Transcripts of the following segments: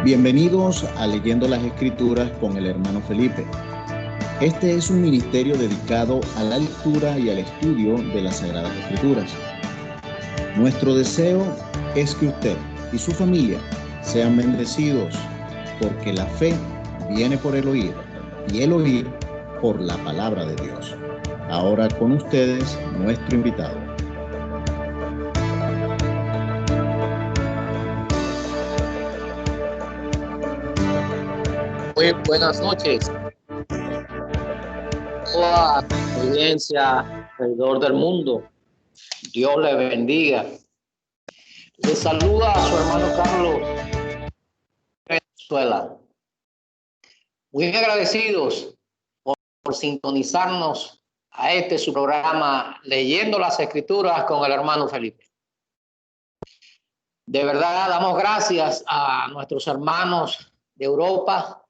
Bienvenidos a Leyendo las Escrituras con el hermano Felipe. Este es un ministerio dedicado a la lectura y al estudio de las Sagradas Escrituras. Nuestro deseo es que usted y su familia sean bendecidos, porque la fe viene por el oír y el oír por la palabra de Dios. Ahora con ustedes, nuestro invitado. Muy buenas noches, toda la audiencia alrededor del mundo. Dios le bendiga. Le saluda a su hermano Carlos Venezuela. Muy agradecidos por sintonizarnos a su programa Leyendo las Escrituras con el hermano Felipe. De verdad damos gracias a nuestros hermanos de Europa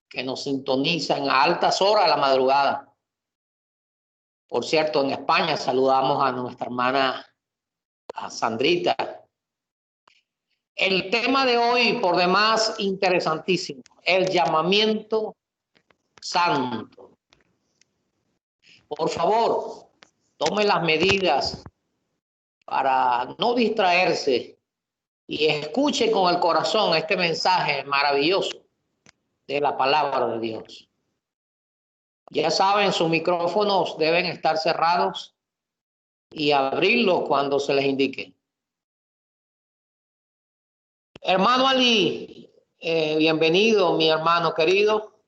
que nos sintonizan a altas horas de la madrugada. Por cierto, en España saludamos a nuestra hermana a Sandrita. El tema de hoy, por demás interesantísimo, el llamamiento santo. Por favor, tome las medidas para no distraerse y escuche con el corazón este mensaje maravilloso de la palabra de Dios. Ya saben, sus micrófonos deben estar cerrados y abrirlos cuando se les indique. Hermano Ali, bienvenido, mi hermano querido.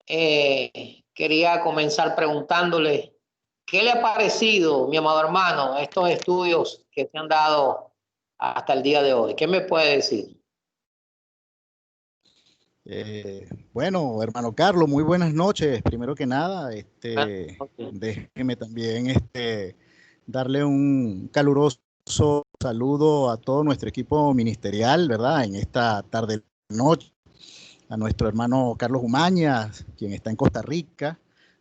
Quería comenzar preguntándole, ¿qué le ha parecido, mi amado hermano, estos estudios que se han dado hasta el día de hoy? ¿Qué me puede decir? Bueno, hermano Carlos, muy buenas noches. Primero que nada, déjeme también darle un caluroso saludo a todo nuestro equipo ministerial, ¿verdad? En esta tarde noche, a nuestro hermano Carlos Umaña, quien está en Costa Rica,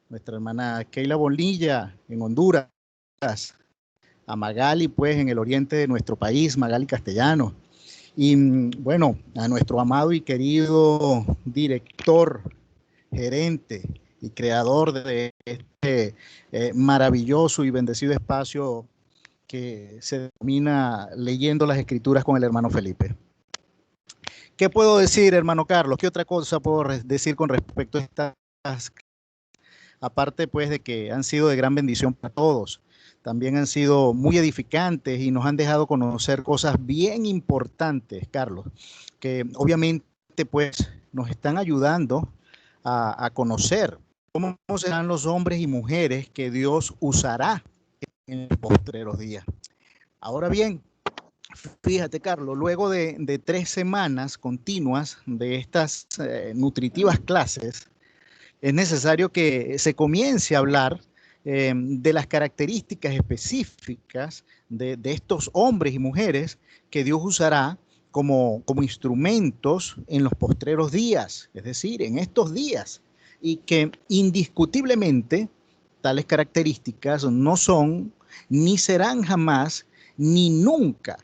nuestra hermana Keila Bonilla en Honduras, a Magali, pues, en el oriente de nuestro país, Magali Castellano. Y bueno, a nuestro amado y querido director, gerente y creador de este maravilloso y bendecido espacio que se denomina Leyendo las Escrituras con el hermano Felipe. ¿Qué puedo decir, hermano Carlos? ¿Qué otra cosa puedo decir con respecto a estas? Aparte, pues, de que han sido de gran bendición para todos. También han sido muy edificantes y nos han dejado conocer cosas bien importantes, Carlos, que obviamente pues nos están ayudando a conocer cómo serán los hombres y mujeres que Dios usará en los postreros días. Ahora bien, fíjate, Carlos, luego de 3 semanas continuas de estas nutritivas clases, es necesario que se comience a hablar de las características específicas de estos hombres y mujeres que Dios usará como instrumentos en los postreros días, es decir, en estos días, y que indiscutiblemente tales características no son, ni serán jamás, ni nunca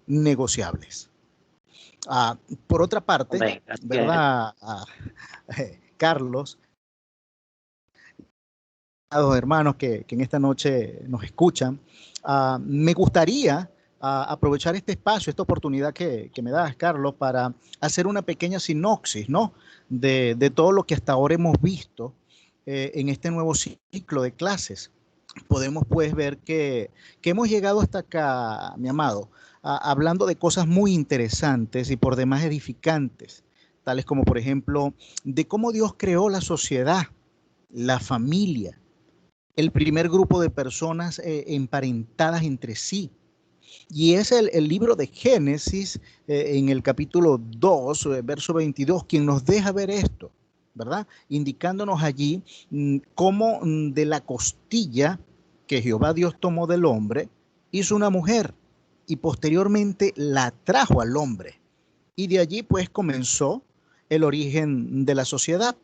negociables. Por otra parte, ¿verdad, Carlos? Hermanos que en esta noche nos escuchan, me gustaría aprovechar este espacio, esta oportunidad que me das, Carlos, para hacer una pequeña sinopsis, ¿no? de todo lo que hasta ahora hemos visto en este nuevo ciclo de clases. Podemos pues ver que hemos llegado hasta acá, mi amado, hablando de cosas muy interesantes y por demás edificantes, tales como por ejemplo de cómo Dios creó la sociedad, la familia, el primer grupo de personas emparentadas entre sí. Y es el libro de Génesis, en el capítulo 2, verso 22, quien nos deja ver esto, ¿verdad? Indicándonos allí cómo de la costilla que Jehová Dios tomó del hombre, hizo una mujer y posteriormente la trajo al hombre. Y de allí pues comenzó el origen de la sociedad.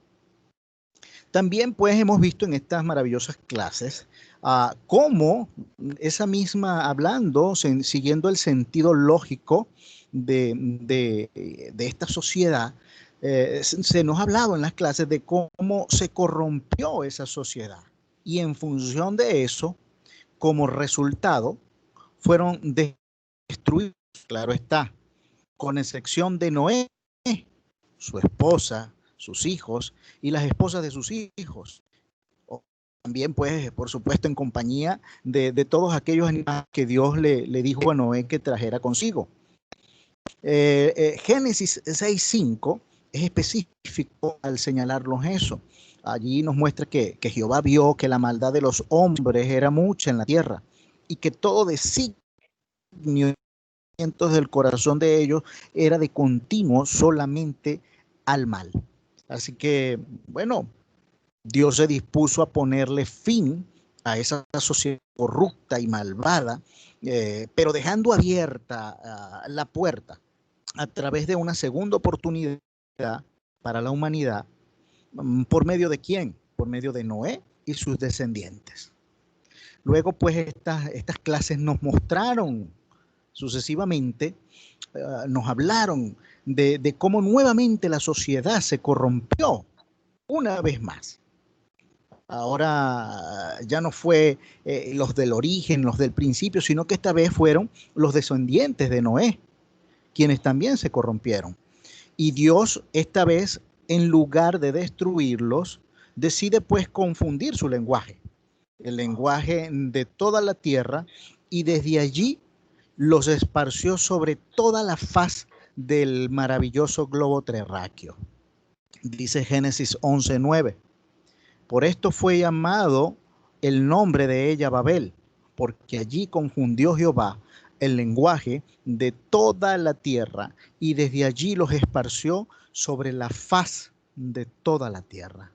También pues hemos visto en estas maravillosas clases cómo esa misma, hablando, siguiendo el sentido lógico de esta sociedad, se nos ha hablado en las clases de cómo se corrompió esa sociedad. Y en función de eso, como resultado, fueron destruidos, claro está, con excepción de Noé, su esposa, sus hijos y las esposas de sus hijos. También, pues, por supuesto, en compañía de todos aquellos animales que Dios le dijo a Noé que trajera consigo. Génesis 6:5 es específico al señalarnos eso. Allí nos muestra que Jehová vio que la maldad de los hombres era mucha en la tierra y que todo designio del corazón de ellos era de continuo solamente al mal. Así que, bueno, Dios se dispuso a ponerle fin a esa sociedad corrupta y malvada, pero dejando abierta la puerta a través de una segunda oportunidad para la humanidad. ¿Por medio de quién? Por medio de Noé y sus descendientes. Luego, pues, estas clases nos mostraron sucesivamente, nos hablaron de cómo nuevamente la sociedad se corrompió una vez más. Ahora ya no fue los del origen, los del principio, sino que esta vez fueron los descendientes de Noé, quienes también se corrompieron. Y Dios esta vez, en lugar de destruirlos, decide pues confundir su lenguaje, el lenguaje de toda la tierra, y desde allí los esparció sobre toda la faz del maravilloso globo terráqueo. Dice Génesis 11:9. Por esto fue llamado el nombre de ella Babel, porque allí confundió Jehová el lenguaje de toda la tierra y desde allí los esparció sobre la faz de toda la tierra.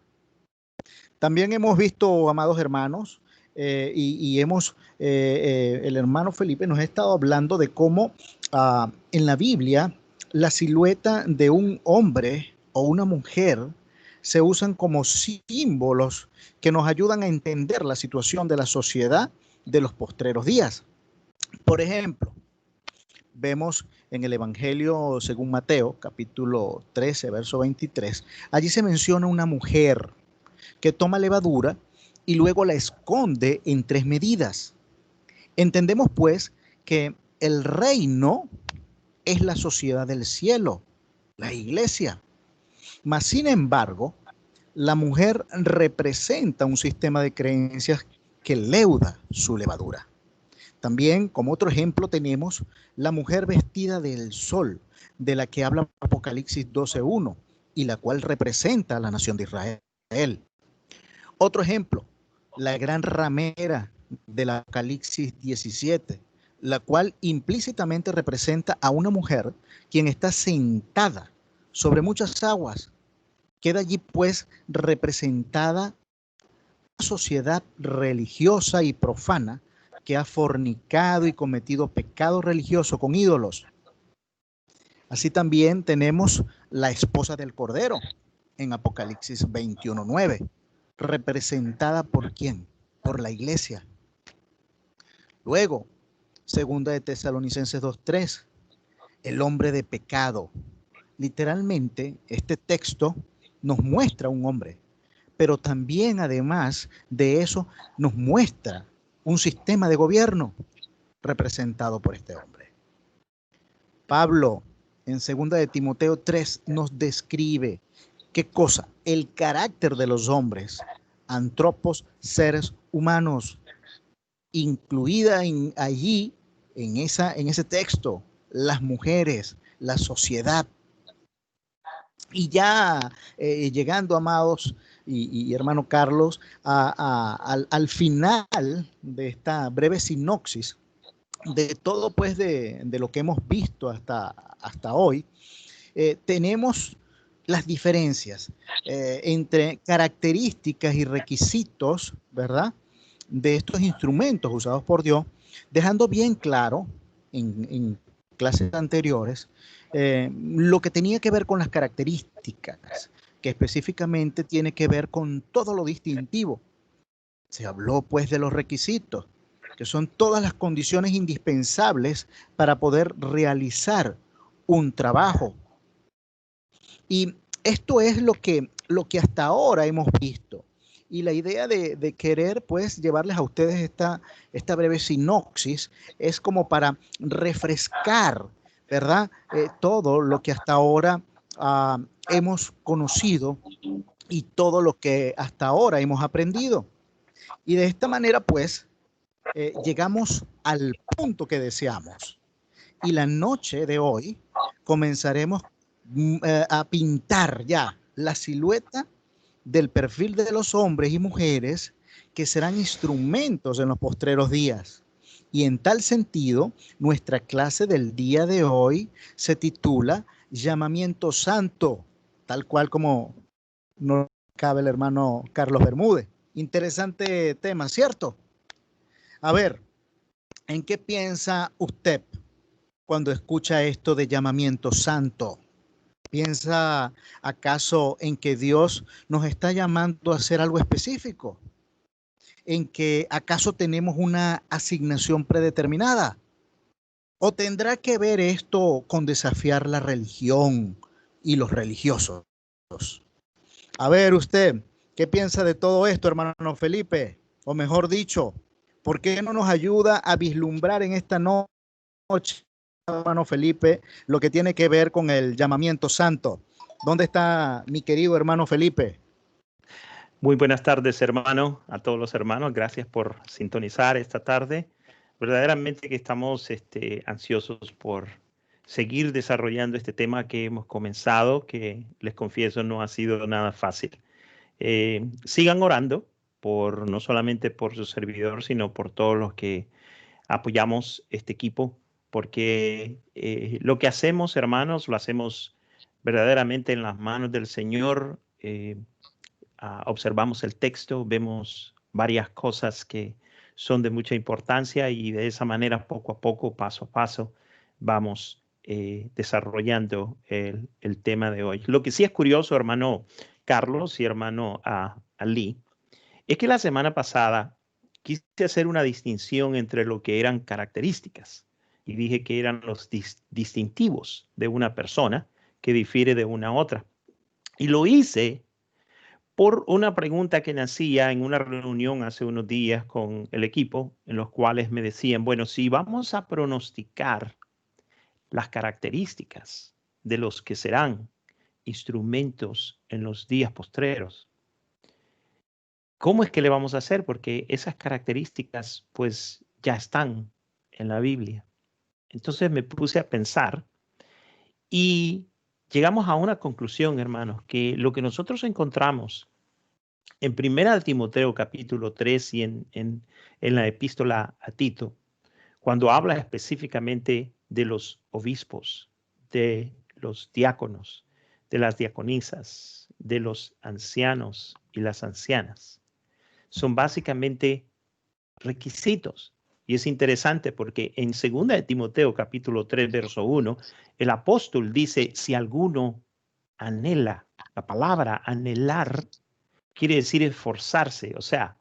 También hemos visto, amados hermanos, el hermano Felipe nos ha estado hablando de cómo en la Biblia la silueta de un hombre o una mujer se usan como símbolos que nos ayudan a entender la situación de la sociedad de los postreros días. Por ejemplo, vemos en el Evangelio según Mateo, capítulo 13, verso 23, allí se menciona una mujer que toma levadura y luego la esconde en 3 medidas. Entendemos pues que el reino es la sociedad del cielo, la iglesia. Mas, sin embargo, la mujer representa un sistema de creencias que leuda su levadura. También, como otro ejemplo, tenemos la mujer vestida del sol, de la que habla Apocalipsis 12:1, y la cual representa a la nación de Israel. Otro ejemplo, la gran ramera del Apocalipsis 17, la cual implícitamente representa a una mujer quien está sentada sobre muchas aguas. Queda allí pues representada una sociedad religiosa y profana que ha fornicado y cometido pecado religioso con ídolos. Así también tenemos la esposa del Cordero en Apocalipsis 21:9, representada ¿por quién? Por la iglesia. Luego, segunda de Tesalonicenses 2:3, el hombre de pecado. Literalmente, este texto nos muestra un hombre, pero también, además de eso, nos muestra un sistema de gobierno representado por este hombre. Pablo, en 2 de Timoteo 3, nos describe ¿qué cosa? El carácter de los hombres, antropos, seres humanos, incluida allí, en ese texto, las mujeres, la sociedad. Y ya llegando, amados y hermano Carlos, al final de esta breve sinopsis de todo, pues, de lo que hemos visto hasta hoy, tenemos las diferencias entre características y requisitos, ¿verdad?, de estos instrumentos usados por Dios, dejando bien claro en clases anteriores lo que tenía que ver con las características, que específicamente tiene que ver con todo lo distintivo. Se habló pues de los requisitos, que son todas las condiciones indispensables para poder realizar un trabajo. Y esto es lo que hasta ahora hemos visto. Y la idea de querer, pues, llevarles a ustedes esta breve sinopsis es como para refrescar, ¿verdad? Todo lo que hasta ahora hemos conocido y todo lo que hasta ahora hemos aprendido. Y de esta manera, pues, llegamos al punto que deseamos. Y la noche de hoy comenzaremos a pintar ya la silueta del perfil de los hombres y mujeres que serán instrumentos en los postreros días. Y en tal sentido, nuestra clase del día de hoy se titula Llamamiento Santo, tal cual como nos cabe el hermano Carlos Bermúdez. Interesante tema, ¿cierto? A ver, ¿en qué piensa usted cuando escucha esto de llamamiento santo? ¿Piensa acaso en que Dios nos está llamando a hacer algo específico? ¿En que acaso tenemos una asignación predeterminada? ¿O tendrá que ver esto con desafiar la religión y los religiosos? A ver usted, ¿qué piensa de todo esto, hermano Felipe? O mejor dicho, ¿por qué no nos ayuda a vislumbrar en esta noche, hermano Felipe, lo que tiene que ver con el llamamiento santo? ¿Dónde está mi querido hermano Felipe? Muy buenas tardes, hermano, a todos los hermanos. Gracias por sintonizar esta tarde. Verdaderamente que estamos ansiosos por seguir desarrollando este tema que hemos comenzado, que les confieso no ha sido nada fácil. Sigan orando no solamente por su servidor, sino por todos los que apoyamos este equipo, porque lo que hacemos, hermanos, lo hacemos verdaderamente en las manos del Señor. Observamos el texto, vemos varias cosas que son de mucha importancia y de esa manera, poco a poco, paso a paso, vamos desarrollando el tema de hoy. Lo que sí es curioso, hermano Carlos y hermano Ali, es que la semana pasada quise hacer una distinción entre lo que eran características y dije que eran los distintivos de una persona que difiere de una otra. Y lo hice por una pregunta que nacía en una reunión hace unos días con el equipo, en los cuales me decían, bueno, si vamos a pronosticar las características de los que serán instrumentos en los días postreros, ¿cómo es que le vamos a hacer? Porque esas características pues ya están en la Biblia. Entonces me puse a pensar y llegamos a una conclusión, hermanos, que lo que nosotros encontramos en 1 Timoteo capítulo 3 y en la epístola a Tito, cuando habla específicamente de los obispos, de los diáconos, de las diaconisas, de los ancianos y las ancianas, son básicamente requisitos. Y es interesante porque en 2 Timoteo capítulo 3, verso 1, el apóstol dice, si alguno anhela, la palabra anhelar quiere decir esforzarse, o sea,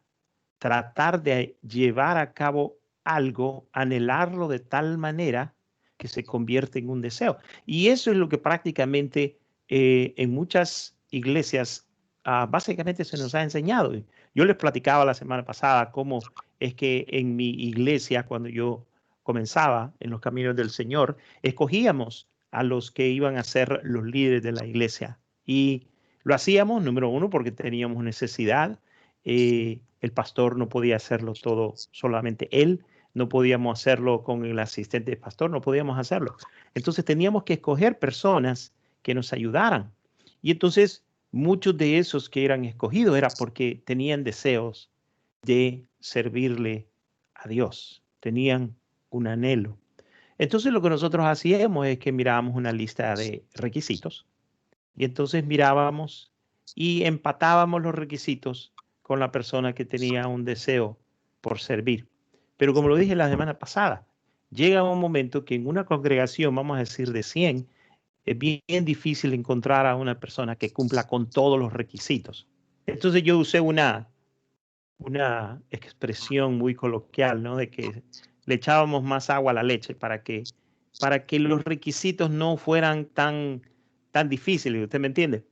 tratar de llevar a cabo algo, anhelarlo de tal manera que se convierte en un deseo. Y eso es lo que prácticamente en muchas iglesias básicamente se nos ha enseñado. Yo les platicaba la semana pasada cómo es que en mi iglesia, cuando yo comenzaba en los caminos del Señor, escogíamos a los que iban a ser los líderes de la iglesia. Y lo hacíamos, número uno, porque teníamos necesidad. El pastor no podía hacerlo todo solamente él, no podíamos hacerlo con el asistente del pastor, no podíamos hacerlo. Entonces teníamos que escoger personas que nos ayudaran. Y entonces muchos de esos que eran escogidos era porque tenían deseos de servirle a Dios, tenían un anhelo. Entonces lo que nosotros hacíamos es que mirábamos una lista de requisitos y entonces mirábamos y empatábamos los requisitos con la persona que tenía un deseo por servir. Pero como lo dije la semana pasada, llega un momento que en una congregación, vamos a decir de 100, es bien difícil encontrar a una persona que cumpla con todos los requisitos. Entonces yo usé una expresión muy coloquial, ¿no? De que le echábamos más agua a la leche para que para que los requisitos no fueran tan difíciles, ¿usted me entiende?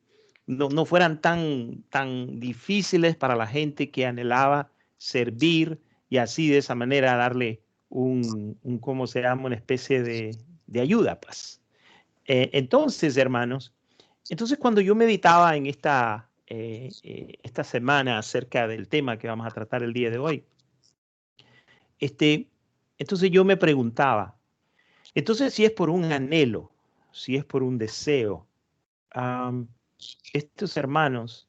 No fueran tan difíciles para la gente que anhelaba servir y así de esa manera darle ¿cómo se llama? Una especie de ayuda, pues. Entonces, hermanos, cuando yo meditaba en esta semana acerca del tema que vamos a tratar el día de hoy, entonces yo me preguntaba, entonces si es por un anhelo, si es por un deseo, estos hermanos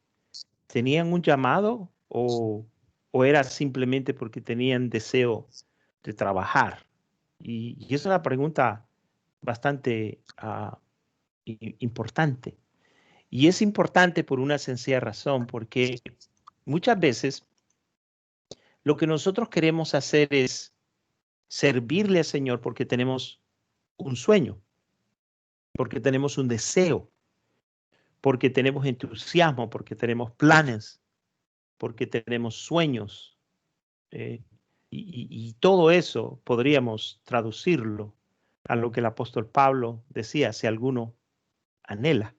tenían un llamado o era simplemente porque tenían deseo de trabajar. Y esa es una pregunta bastante importante. Y es importante por una sencilla razón, porque muchas veces lo que nosotros queremos hacer es servirle al Señor porque tenemos un sueño, porque tenemos un deseo, porque tenemos entusiasmo, porque tenemos planes, porque tenemos sueños. Y todo eso podríamos traducirlo a lo que el apóstol Pablo decía: si alguno anhela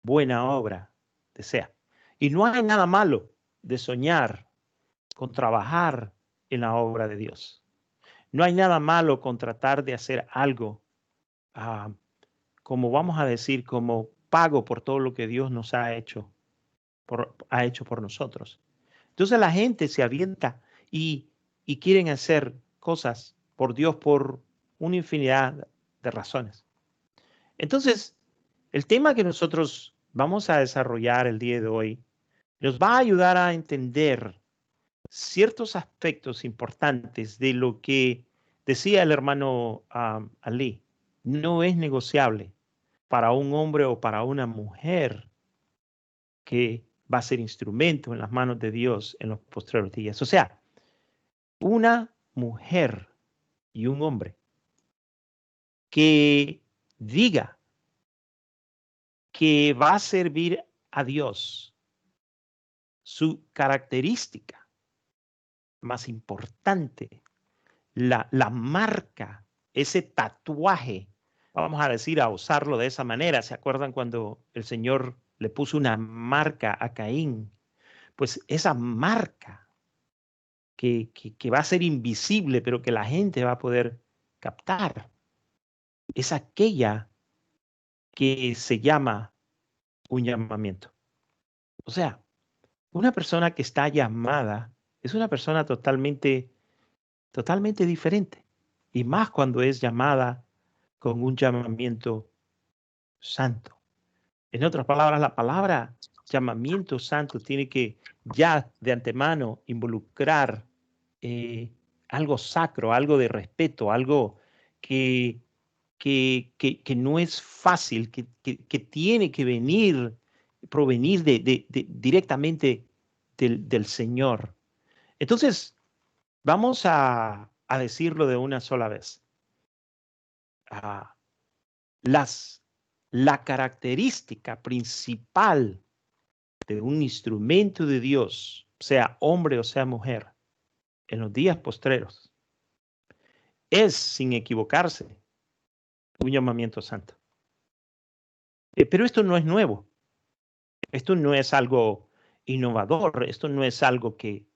buena obra, desea. Y no hay nada malo de soñar con trabajar en la obra de Dios. No hay nada malo con tratar de hacer algo, como vamos a decir, como pago por todo lo que Dios nos ha hecho por nosotros. Entonces la gente se avienta y quieren hacer cosas por Dios por una infinidad de razones. Entonces, el tema que nosotros vamos a desarrollar el día de hoy nos va a ayudar a entender ciertos aspectos importantes de lo que decía el hermano Ali. No es negociable para un hombre o para una mujer que va a ser instrumento en las manos de Dios en los postreros días. O sea, una mujer y un hombre que diga que va a servir a Dios, su característica más importante, la marca, ese tatuaje, vamos a decir, a usarlo de esa manera. ¿Se acuerdan cuando el Señor le puso una marca a Caín? Pues esa marca que va a ser invisible, pero que la gente va a poder captar, es aquella que se llama un llamamiento. O sea, una persona que está llamada es una persona totalmente diferente. Y más cuando es llamada con un llamamiento santo. En otras palabras, la palabra llamamiento santo tiene que ya de antemano involucrar algo sacro, algo de respeto, algo que no es fácil, que tiene que provenir directamente del Señor. Entonces, vamos a decirlo de una sola vez. La característica principal de un instrumento de Dios, sea hombre o sea mujer, en los días postreros, es, sin equivocarse, un llamamiento santo. Pero esto no es nuevo. Esto no es algo innovador. Esto no es algo que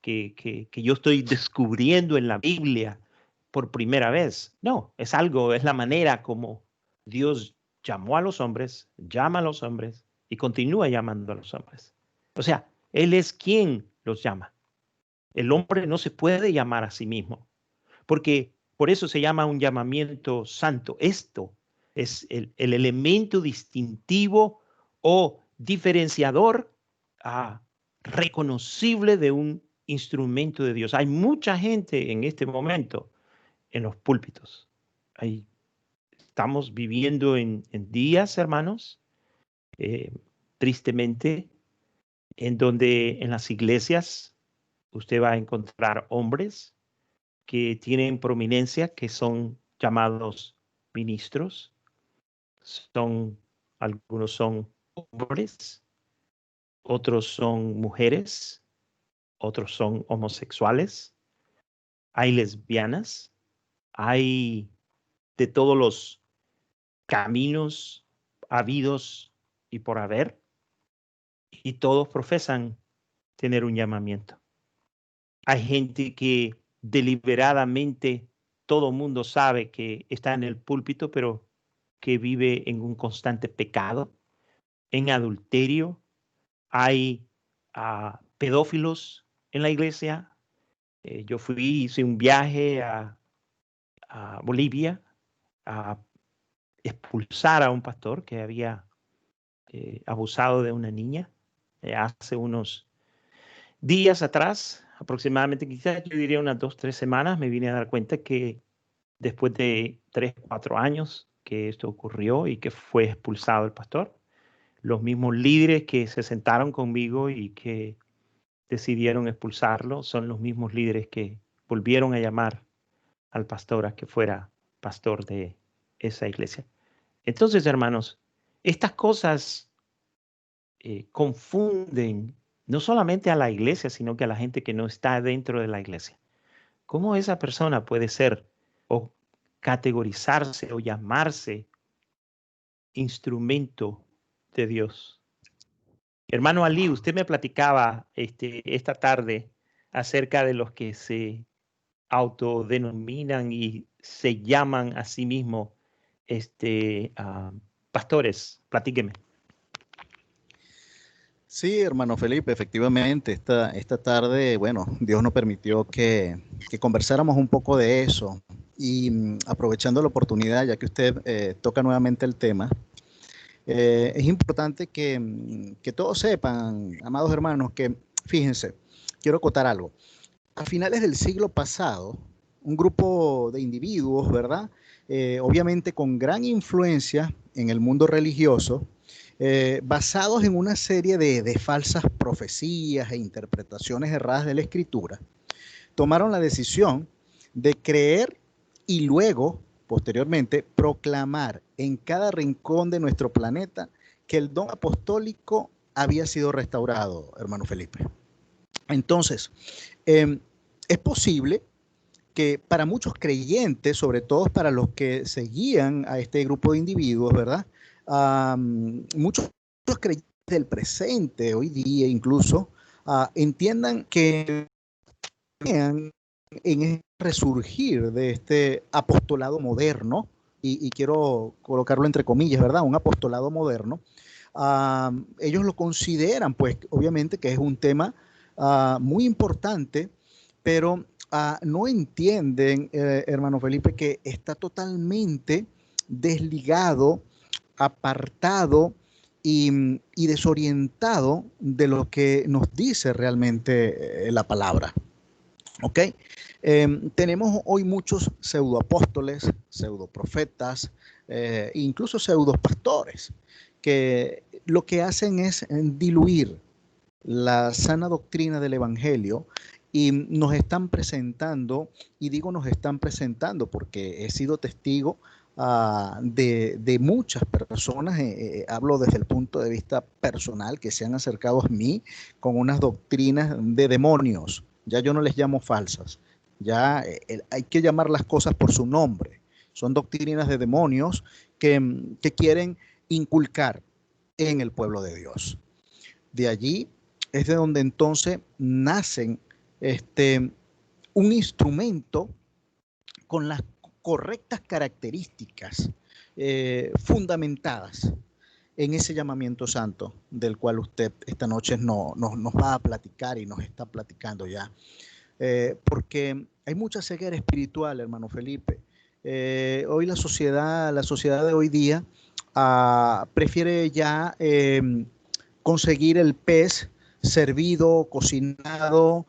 yo estoy descubriendo en la Biblia por primera vez. No, es la manera como Dios llamó a los hombres, llama a los hombres y continúa llamando a los hombres. O sea, Él es quien los llama. El hombre no se puede llamar a sí mismo, porque por eso se llama un llamamiento santo. Esto es el elemento distintivo o diferenciador reconocible de un instrumento de Dios. Hay mucha gente en este momento en los púlpitos. Estamos viviendo en días, hermanos, tristemente, en donde en las iglesias usted va a encontrar hombres que tienen prominencia, que son llamados ministros. Algunos son hombres, otros son mujeres, otros son homosexuales, hay lesbianas, hay de todos los caminos habidos y por haber, y todos profesan tener un llamamiento. Hay gente que deliberadamente todo mundo sabe que está en el púlpito, pero que vive en un constante pecado, en adulterio. Hay pedófilos en la iglesia. Yo hice un viaje a Bolivia a expulsar a un pastor que había abusado de una niña hace unos días atrás, aproximadamente, quizás yo diría unas 2, 3 semanas, me vine a dar cuenta que después de 3, 4 años que esto ocurrió y que fue expulsado el pastor, los mismos líderes que se sentaron conmigo y que decidieron expulsarlo son los mismos líderes que volvieron a llamar al pastor a que fuera pastor de esa iglesia. Entonces, hermanos, estas cosas confunden no solamente a la iglesia, sino que a la gente que no está dentro de la iglesia. ¿Cómo esa persona puede ser o categorizarse o llamarse instrumento de Dios? Hermano Ali, usted me platicaba esta tarde acerca de los que se autodenominan y se llaman a sí mismos pastores. Platíqueme. Sí, hermano Felipe, efectivamente, esta tarde, bueno, Dios nos permitió que conversáramos un poco de eso y aprovechando la oportunidad, ya que usted toca nuevamente el tema, es importante que todos sepan, amados hermanos, que fíjense, quiero acotar algo. A finales del siglo pasado, un grupo de individuos, ¿verdad? Obviamente con gran influencia en el mundo religioso, basados en una serie de falsas profecías e interpretaciones erradas de la Escritura, tomaron la decisión de creer y luego, posteriormente, proclamar en cada rincón de nuestro planeta que el don apostólico había sido restaurado, hermano Felipe. Entonces, es posible que para muchos creyentes, sobre todo para los que seguían a este grupo de individuos, ¿verdad? Muchos creyentes del presente, hoy día incluso, entiendan que en el resurgir de este apostolado moderno, y quiero colocarlo entre comillas, ¿verdad? Un apostolado moderno, ellos lo consideran, pues, obviamente que es un tema muy importante, pero no entienden, hermano Felipe, que está totalmente desligado, apartado y desorientado de lo que nos dice realmente la palabra. ¿Ok? Tenemos hoy muchos pseudoapóstoles, pseudoprofetas, incluso pseudopastores, que lo que hacen es diluir la sana doctrina del Evangelio y nos están presentando, y digo nos están presentando porque he sido testigo de muchas personas, hablo desde el punto de vista personal, que se han acercado a mí con unas doctrinas de demonios. Ya yo no les llamo falsas, ya hay que llamar las cosas por su nombre. Son doctrinas de demonios que quieren inculcar en el pueblo de Dios. De allí es de donde entonces nacen un instrumento con las correctas características fundamentadas en ese llamamiento santo del cual usted esta noche nos va a platicar y nos está platicando ya. Porque hay mucha ceguera espiritual, hermano Felipe. Hoy la sociedad de hoy día prefiere ya conseguir el pez servido, cocinado,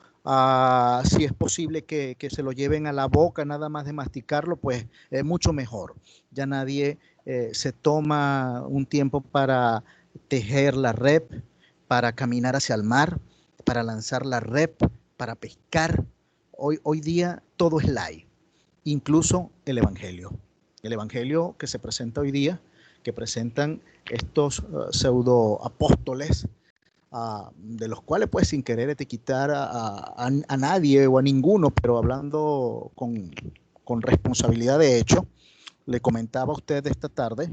si es posible que se lo lleven a la boca, nada más de masticarlo, pues es mucho mejor. Ya nadie se toma un tiempo para tejer la red, para caminar hacia el mar, para lanzar la red, para pescar. Hoy día todo es light, incluso el Evangelio. El Evangelio que se presenta hoy día, que presentan estos pseudo apóstoles, de los cuales pues sin querer etiquetar a nadie o a ninguno, pero hablando con responsabilidad de hecho, le comentaba a usted esta tarde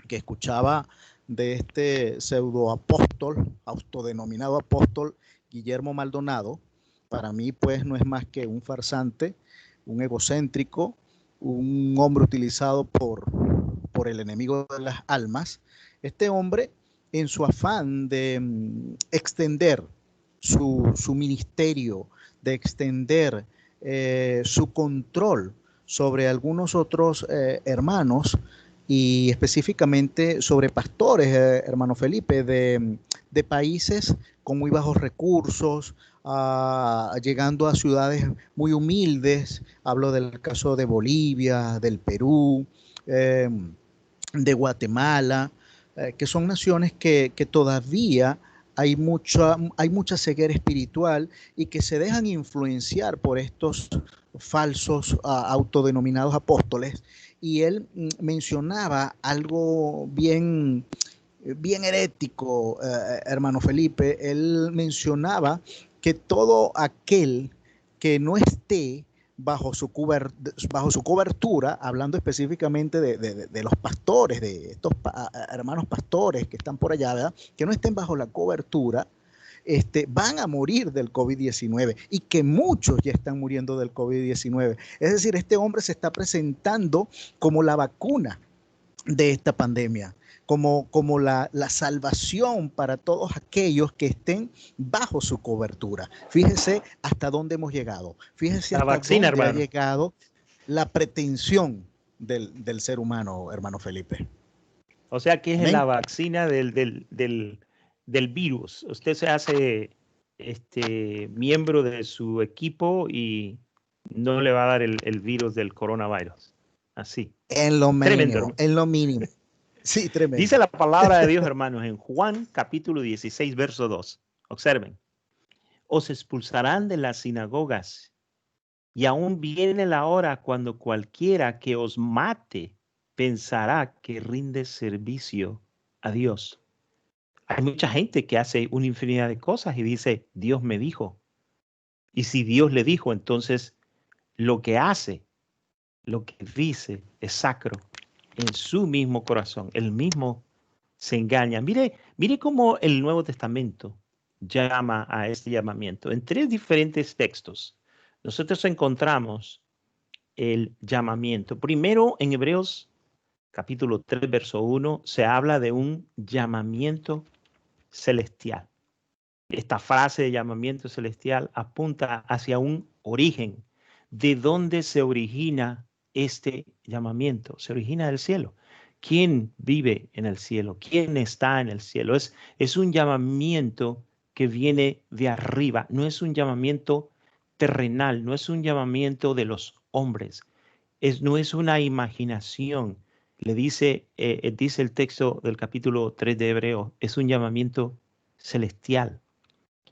que escuchaba de este pseudoapóstol, autodenominado apóstol Guillermo Maldonado. Para mí, pues, no es más que un farsante, un egocéntrico, un hombre utilizado por el enemigo de las almas. Este hombre, en su afán de extender su ministerio, de extender su control sobre algunos otros hermanos, y específicamente sobre pastores, hermano Felipe, de países con muy bajos recursos, llegando a ciudades muy humildes. Hablo del caso de Bolivia, del Perú, de Guatemala, que son naciones que todavía hay mucha ceguera espiritual y que se dejan influenciar por estos falsos autodenominados apóstoles. Y él mencionaba algo bien herético, hermano Felipe. Él mencionaba que todo aquel que no esté bajo su cobertura, hablando específicamente de los pastores, de estos hermanos pastores que están por allá, ¿verdad?, que no estén bajo la cobertura, van a morir del COVID-19, y que muchos ya están muriendo del COVID-19. Es decir, este hombre se está presentando como la vacuna de esta pandemia, como la salvación para todos aquellos que estén bajo su cobertura. Fíjese hasta dónde hemos llegado. Fíjese hasta dónde ha llegado la pretensión del ser humano, hermano Felipe. O sea que es la vacuna del virus. Usted se hace miembro de su equipo y no le va a dar el virus del coronavirus. Así. En lo mínimo. Tremendo. En lo mínimo. Sí, tremendo. Dice la palabra de Dios, hermanos, en Juan capítulo 16, verso 2. Observen. Os expulsarán de las sinagogas, y aún viene la hora cuando cualquiera que os mate pensará que rinde servicio a Dios. Hay mucha gente que hace una infinidad de cosas y dice, Dios me dijo. Y si Dios le dijo, entonces lo que hace, lo que dice es sacro en su mismo corazón. Él mismo se engaña. Mire cómo el Nuevo Testamento llama a este llamamiento. En 3 diferentes textos nosotros encontramos el llamamiento. Primero, en Hebreos capítulo 3, verso 1, se habla de un llamamiento celestial. Esta frase de llamamiento celestial apunta hacia un origen. ¿De dónde se origina este llamamiento? Se origina del cielo. ¿Quién vive en el cielo? ¿Quién está en el cielo? Es un llamamiento que viene de arriba. No es un llamamiento terrenal, no es un llamamiento de los hombres. No es una imaginación. Dice el texto del capítulo 3 de Hebreos, es un llamamiento celestial.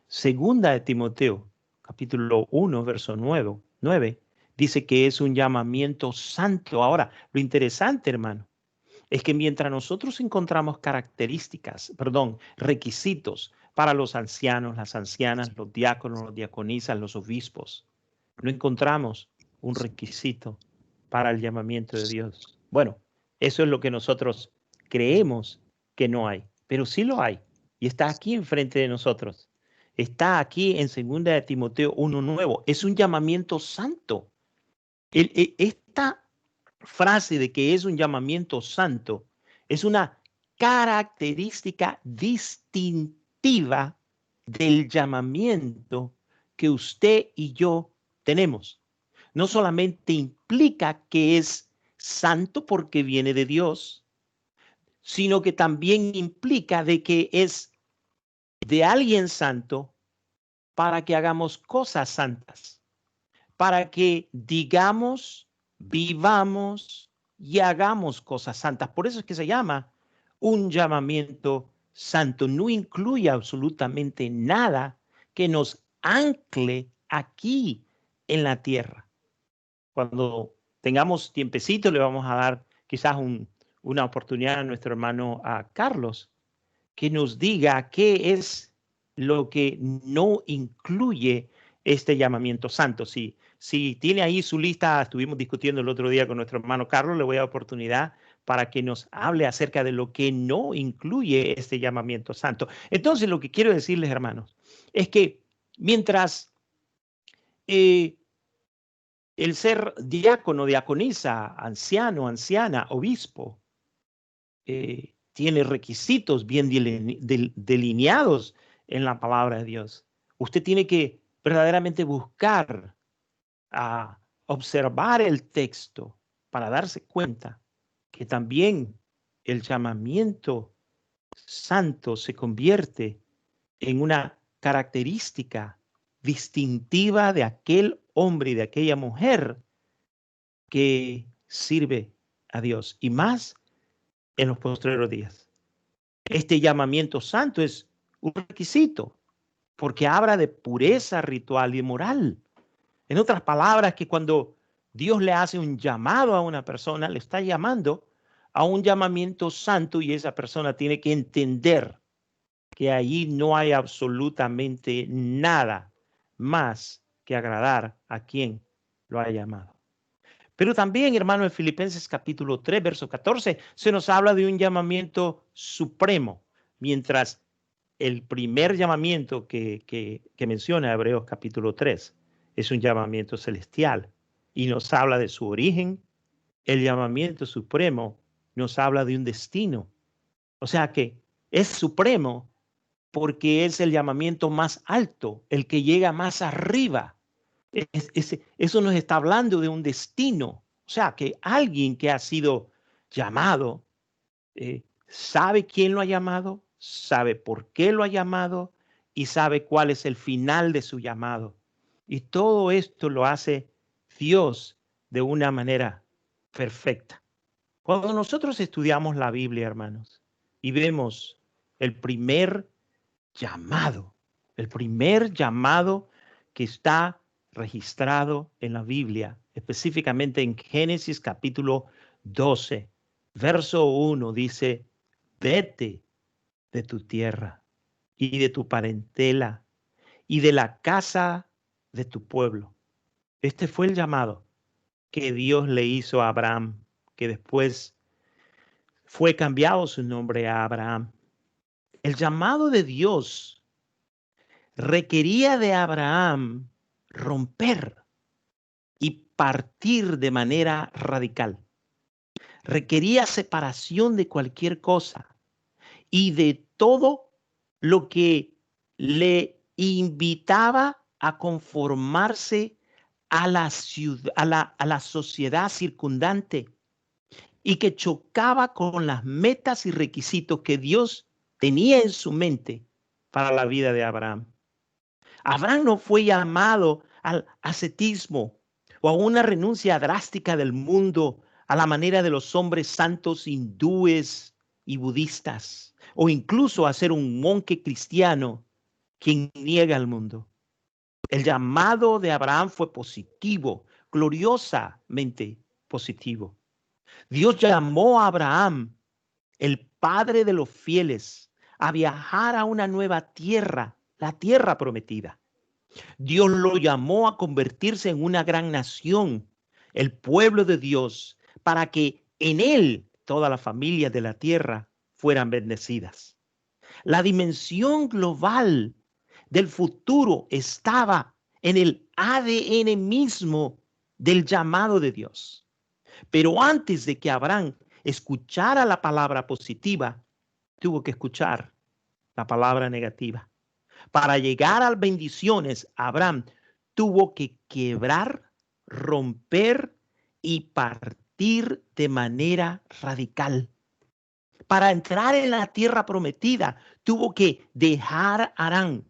Segunda de Timoteo, capítulo 1, verso 9, dice que es un llamamiento santo. Ahora, lo interesante, hermano, es que mientras nosotros encontramos requisitos para los ancianos, las ancianas, los diáconos, las diaconisas, los obispos, no encontramos un requisito para el llamamiento de Dios. Bueno, eso es lo que nosotros creemos que no hay, pero sí lo hay y está aquí enfrente de nosotros. Está aquí en 2 de Timoteo 1:9. Es un llamamiento santo. Esta frase de que es un llamamiento santo es una característica distintiva del llamamiento que usted y yo tenemos. No solamente implica que es santo porque viene de Dios, sino que también implica de que es de alguien santo para que hagamos cosas santas, para que digamos, vivamos y hagamos cosas santas. Por eso es que se llama un llamamiento santo. No incluye absolutamente nada que nos ancle aquí en la tierra. Cuando tengamos tiempecito le vamos a dar quizás una oportunidad a nuestro hermano Carlos que nos diga qué es lo que no incluye este llamamiento santo. Si tiene ahí su lista, estuvimos discutiendo el otro día con nuestro hermano Carlos, le voy a dar oportunidad para que nos hable acerca de lo que no incluye este llamamiento santo. Entonces, lo que quiero decirles, hermanos, es que mientras el ser diácono, diaconisa, anciano, anciana, obispo, tiene requisitos bien delineados en la palabra de Dios, usted tiene que verdaderamente buscar a observar el texto para darse cuenta que también el llamamiento santo se convierte en una característica distintiva de aquel hombre y de aquella mujer que sirve a Dios, y más en los postreros días. Este llamamiento santo es un requisito porque habla de pureza ritual y moral. En otras palabras, que cuando Dios le hace un llamado a una persona, le está llamando a un llamamiento santo, y esa persona tiene que entender que allí no hay absolutamente nada más que agradar a quien lo ha llamado. Pero también, hermano, en Filipenses capítulo 3, verso 14, se nos habla de un llamamiento supremo, mientras el primer llamamiento que menciona Hebreos capítulo 3 es un llamamiento celestial y nos habla de su origen. El llamamiento supremo nos habla de un destino. O sea que es supremo porque es el llamamiento más alto, el que llega más arriba. Eso nos está hablando de un destino. O sea que alguien que ha sido llamado sabe quién lo ha llamado, sabe por qué lo ha llamado y sabe cuál es el final de su llamado. Y todo esto lo hace Dios de una manera perfecta. Cuando nosotros estudiamos la Biblia, hermanos, y vemos el primer llamado que está registrado en la Biblia, específicamente en Génesis capítulo 12, verso 1, dice: vete de tu tierra y de tu parentela y de la casa de tu pueblo. Este fue el llamado que Dios le hizo a Abraham, que después fue cambiado su nombre a Abraham. El llamado de Dios requería de Abraham romper y partir de manera radical. Requería separación de cualquier cosa y de todo lo que le invitaba a conformarse a la ciudad, a la sociedad circundante, y que chocaba con las metas y requisitos que Dios tenía en su mente para la vida de Abraham. Abraham no fue llamado al ascetismo o a una renuncia drástica del mundo a la manera de los hombres santos hindúes y budistas, o incluso a ser un monje cristiano quien niega al mundo. El llamado de Abraham fue positivo, gloriosamente positivo. Dios llamó a Abraham, el padre de los fieles, a viajar a una nueva tierra, la tierra prometida. Dios lo llamó a convertirse en una gran nación, el pueblo de Dios, para que en él todas las familias de la tierra fueran bendecidas. La dimensión global del futuro estaba en el ADN mismo del llamado de Dios. Pero antes de que Abraham escuchara la palabra positiva, tuvo que escuchar la palabra negativa. Para llegar a las bendiciones, Abraham tuvo que quebrar, romper y partir de manera radical. Para entrar en la tierra prometida, tuvo que dejar Harán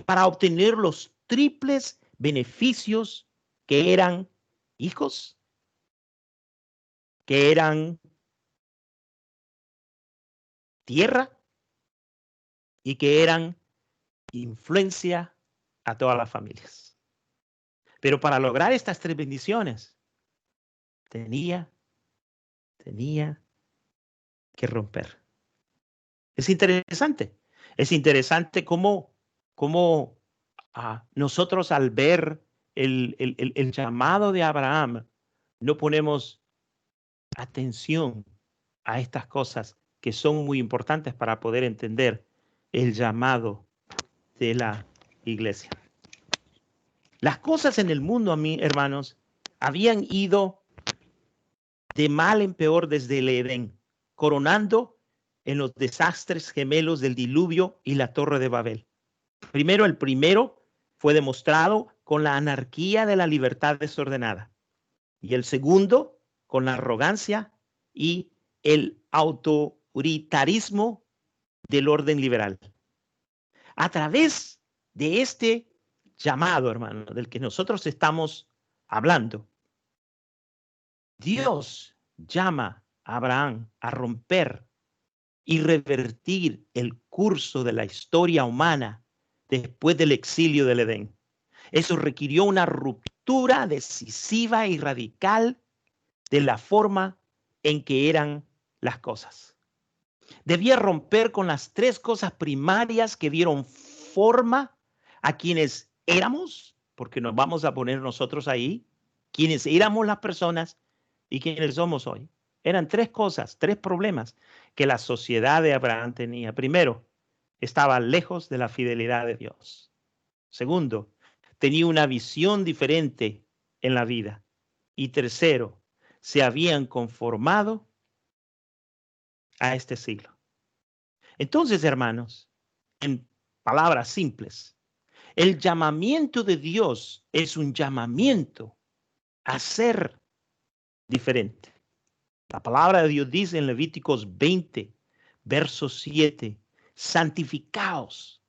para obtener los triples beneficios que eran hijos, que eran tierra y que eran influencia a todas las familias. Pero para lograr estas tres bendiciones, tenía que romper. Es interesante cómo nosotros al ver el llamado de Abraham, no ponemos atención a estas cosas que son muy importantes para poder entender el llamado de la iglesia. Las cosas en el mundo, a mí, hermanos, habían ido de mal en peor desde el Edén, coronando en los desastres gemelos del diluvio y la Torre de Babel. El primero fue demostrado con la anarquía de la libertad desordenada, y el segundo con la arrogancia y el autoritarismo del orden liberal. A través de este llamado, hermano, del que nosotros estamos hablando, Dios llama a Abraham a romper y revertir el curso de la historia humana después del exilio del Edén. Eso requirió una ruptura decisiva y radical de la forma en que eran las cosas. Debía romper con las tres cosas primarias que dieron forma a quienes éramos, porque nos vamos a poner nosotros ahí, quienes éramos las personas y quienes somos hoy. Eran tres cosas, tres problemas que la sociedad de Abraham tenía. Primero, estaba lejos de la fidelidad de Dios. Segundo, tenía una visión diferente en la vida. Y tercero, se habían conformado a este siglo. Entonces, hermanos, en palabras simples, el llamamiento de Dios es un llamamiento a ser diferente. La palabra de Dios dice en Levíticos 20, verso 7, santificaos,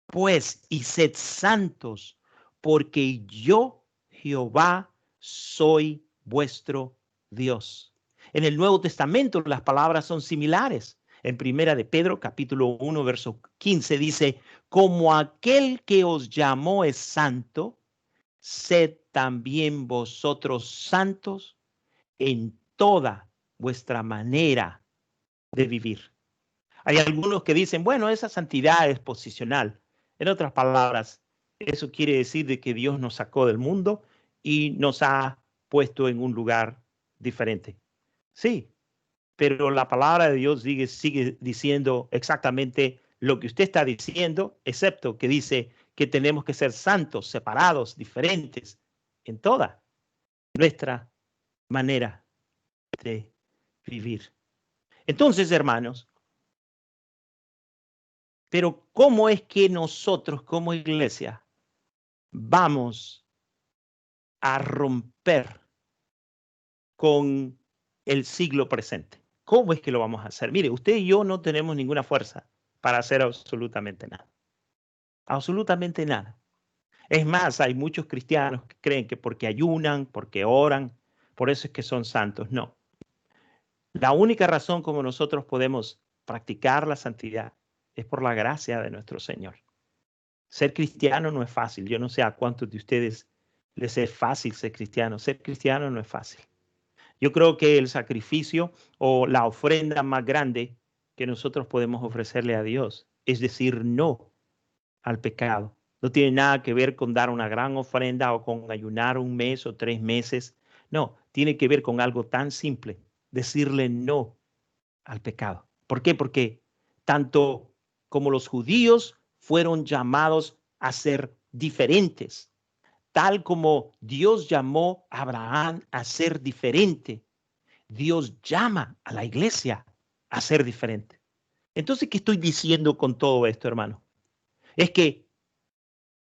pues, y sed santos, porque yo, Jehová, soy vuestro Dios. En el Nuevo Testamento las palabras son similares. En Primera de Pedro, capítulo 1, verso 15, dice, como aquel que os llamó es santo, sed también vosotros santos en toda vuestra manera de vivir. Hay algunos que dicen, bueno, esa santidad es posicional. En otras palabras, eso quiere decir de que Dios nos sacó del mundo y nos ha puesto en un lugar diferente. Sí, pero la palabra de Dios sigue diciendo exactamente lo que usted está diciendo, excepto que dice que tenemos que ser santos, separados, diferentes en toda nuestra manera de vivir. Entonces, hermanos, pero ¿cómo es que nosotros como iglesia vamos a romper con el siglo presente? ¿Cómo es que lo vamos a hacer? Mire, usted y yo no tenemos ninguna fuerza para hacer absolutamente nada. Absolutamente nada. Es más, hay muchos cristianos que creen que porque ayunan, porque oran, por eso es que son santos. No. La única razón como nosotros podemos practicar la santidad es por la gracia de nuestro Señor. Ser cristiano no es fácil. Yo no sé a cuántos de ustedes les es fácil ser cristiano. Ser cristiano no es fácil. Yo creo que el sacrificio o la ofrenda más grande que nosotros podemos ofrecerle a Dios es decir no al pecado. No tiene nada que ver con dar una gran ofrenda o con ayunar un mes o 3 meses. No, tiene que ver con algo tan simple. Decirle no al pecado. ¿Por qué? Porque tanto como los judíos fueron llamados a ser diferentes, tal como Dios llamó a Abraham a ser diferente, Dios llama a la iglesia a ser diferente. Entonces, ¿qué estoy diciendo con todo esto, hermano? Es que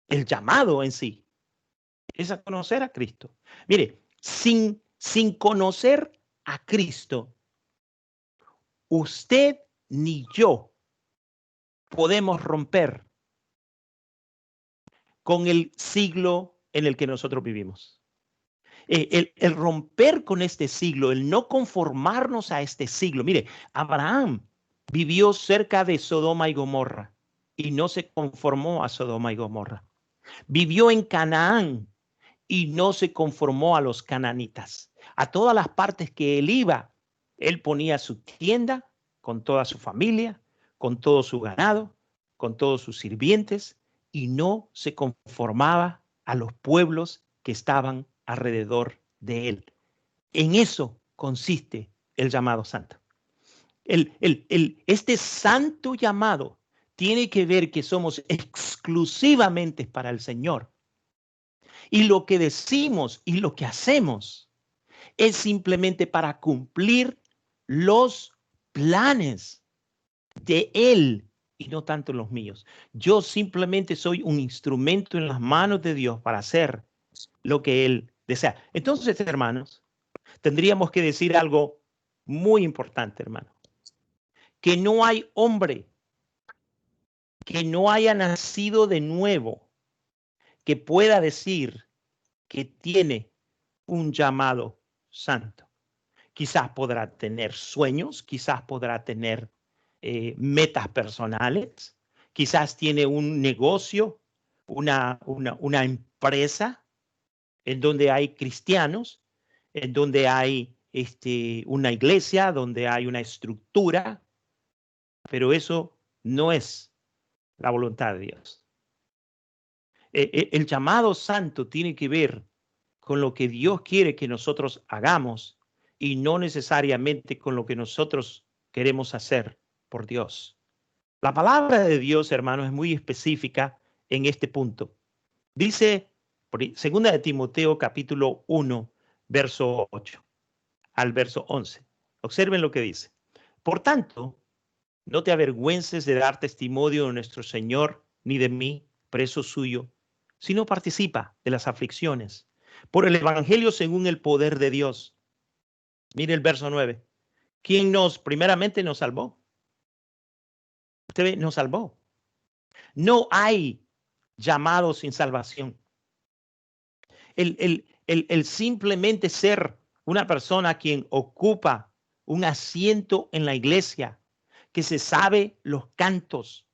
el llamado en sí es a conocer a Cristo. Mire, sin conocer a Cristo, usted ni yo podemos romper con el siglo en el que nosotros vivimos. El romper con este siglo, el no conformarnos a este siglo. Mire, Abraham vivió cerca de Sodoma y Gomorra y no se conformó a Sodoma y Gomorra. Vivió en Canaán y no se conformó a los cananitas. A todas las partes que él iba, él ponía su tienda con toda su familia, con todo su ganado, con todos sus sirvientes, y no se conformaba a los pueblos que estaban alrededor de él. En eso consiste el llamado santo. Este santo llamado tiene que ver que somos exclusivamente para el Señor. Y lo que decimos y lo que hacemos es simplemente para cumplir los planes de Él y no tanto los míos. Yo simplemente soy un instrumento en las manos de Dios para hacer lo que Él desea. Entonces, hermanos, tendríamos que decir algo muy importante, hermano. Que no hay hombre que no haya nacido de nuevo que pueda decir que tiene un llamado santo. Quizás podrá tener sueños, quizás podrá tener metas personales, quizás tiene un negocio, una empresa en donde hay cristianos, en donde hay una iglesia, donde hay una estructura, pero eso no es la voluntad de Dios. El llamado santo tiene que ver con lo que Dios quiere que nosotros hagamos y no necesariamente con lo que nosotros queremos hacer por Dios. La palabra de Dios, hermanos, es muy específica en este punto. Dice, 2 de Timoteo, capítulo 1, verso 8 al verso 11. Observen lo que dice. Por tanto, no te avergüences de dar testimonio de nuestro Señor, ni de mí, preso suyo, sino participa de las aflicciones por el evangelio según el poder de Dios. Mire el verso 9. ¿Quién primeramente nos salvó? Usted ve, nos salvó. No hay llamado sin salvación. El simplemente ser una persona quien ocupa un asiento en la iglesia, que se sabe los cantos,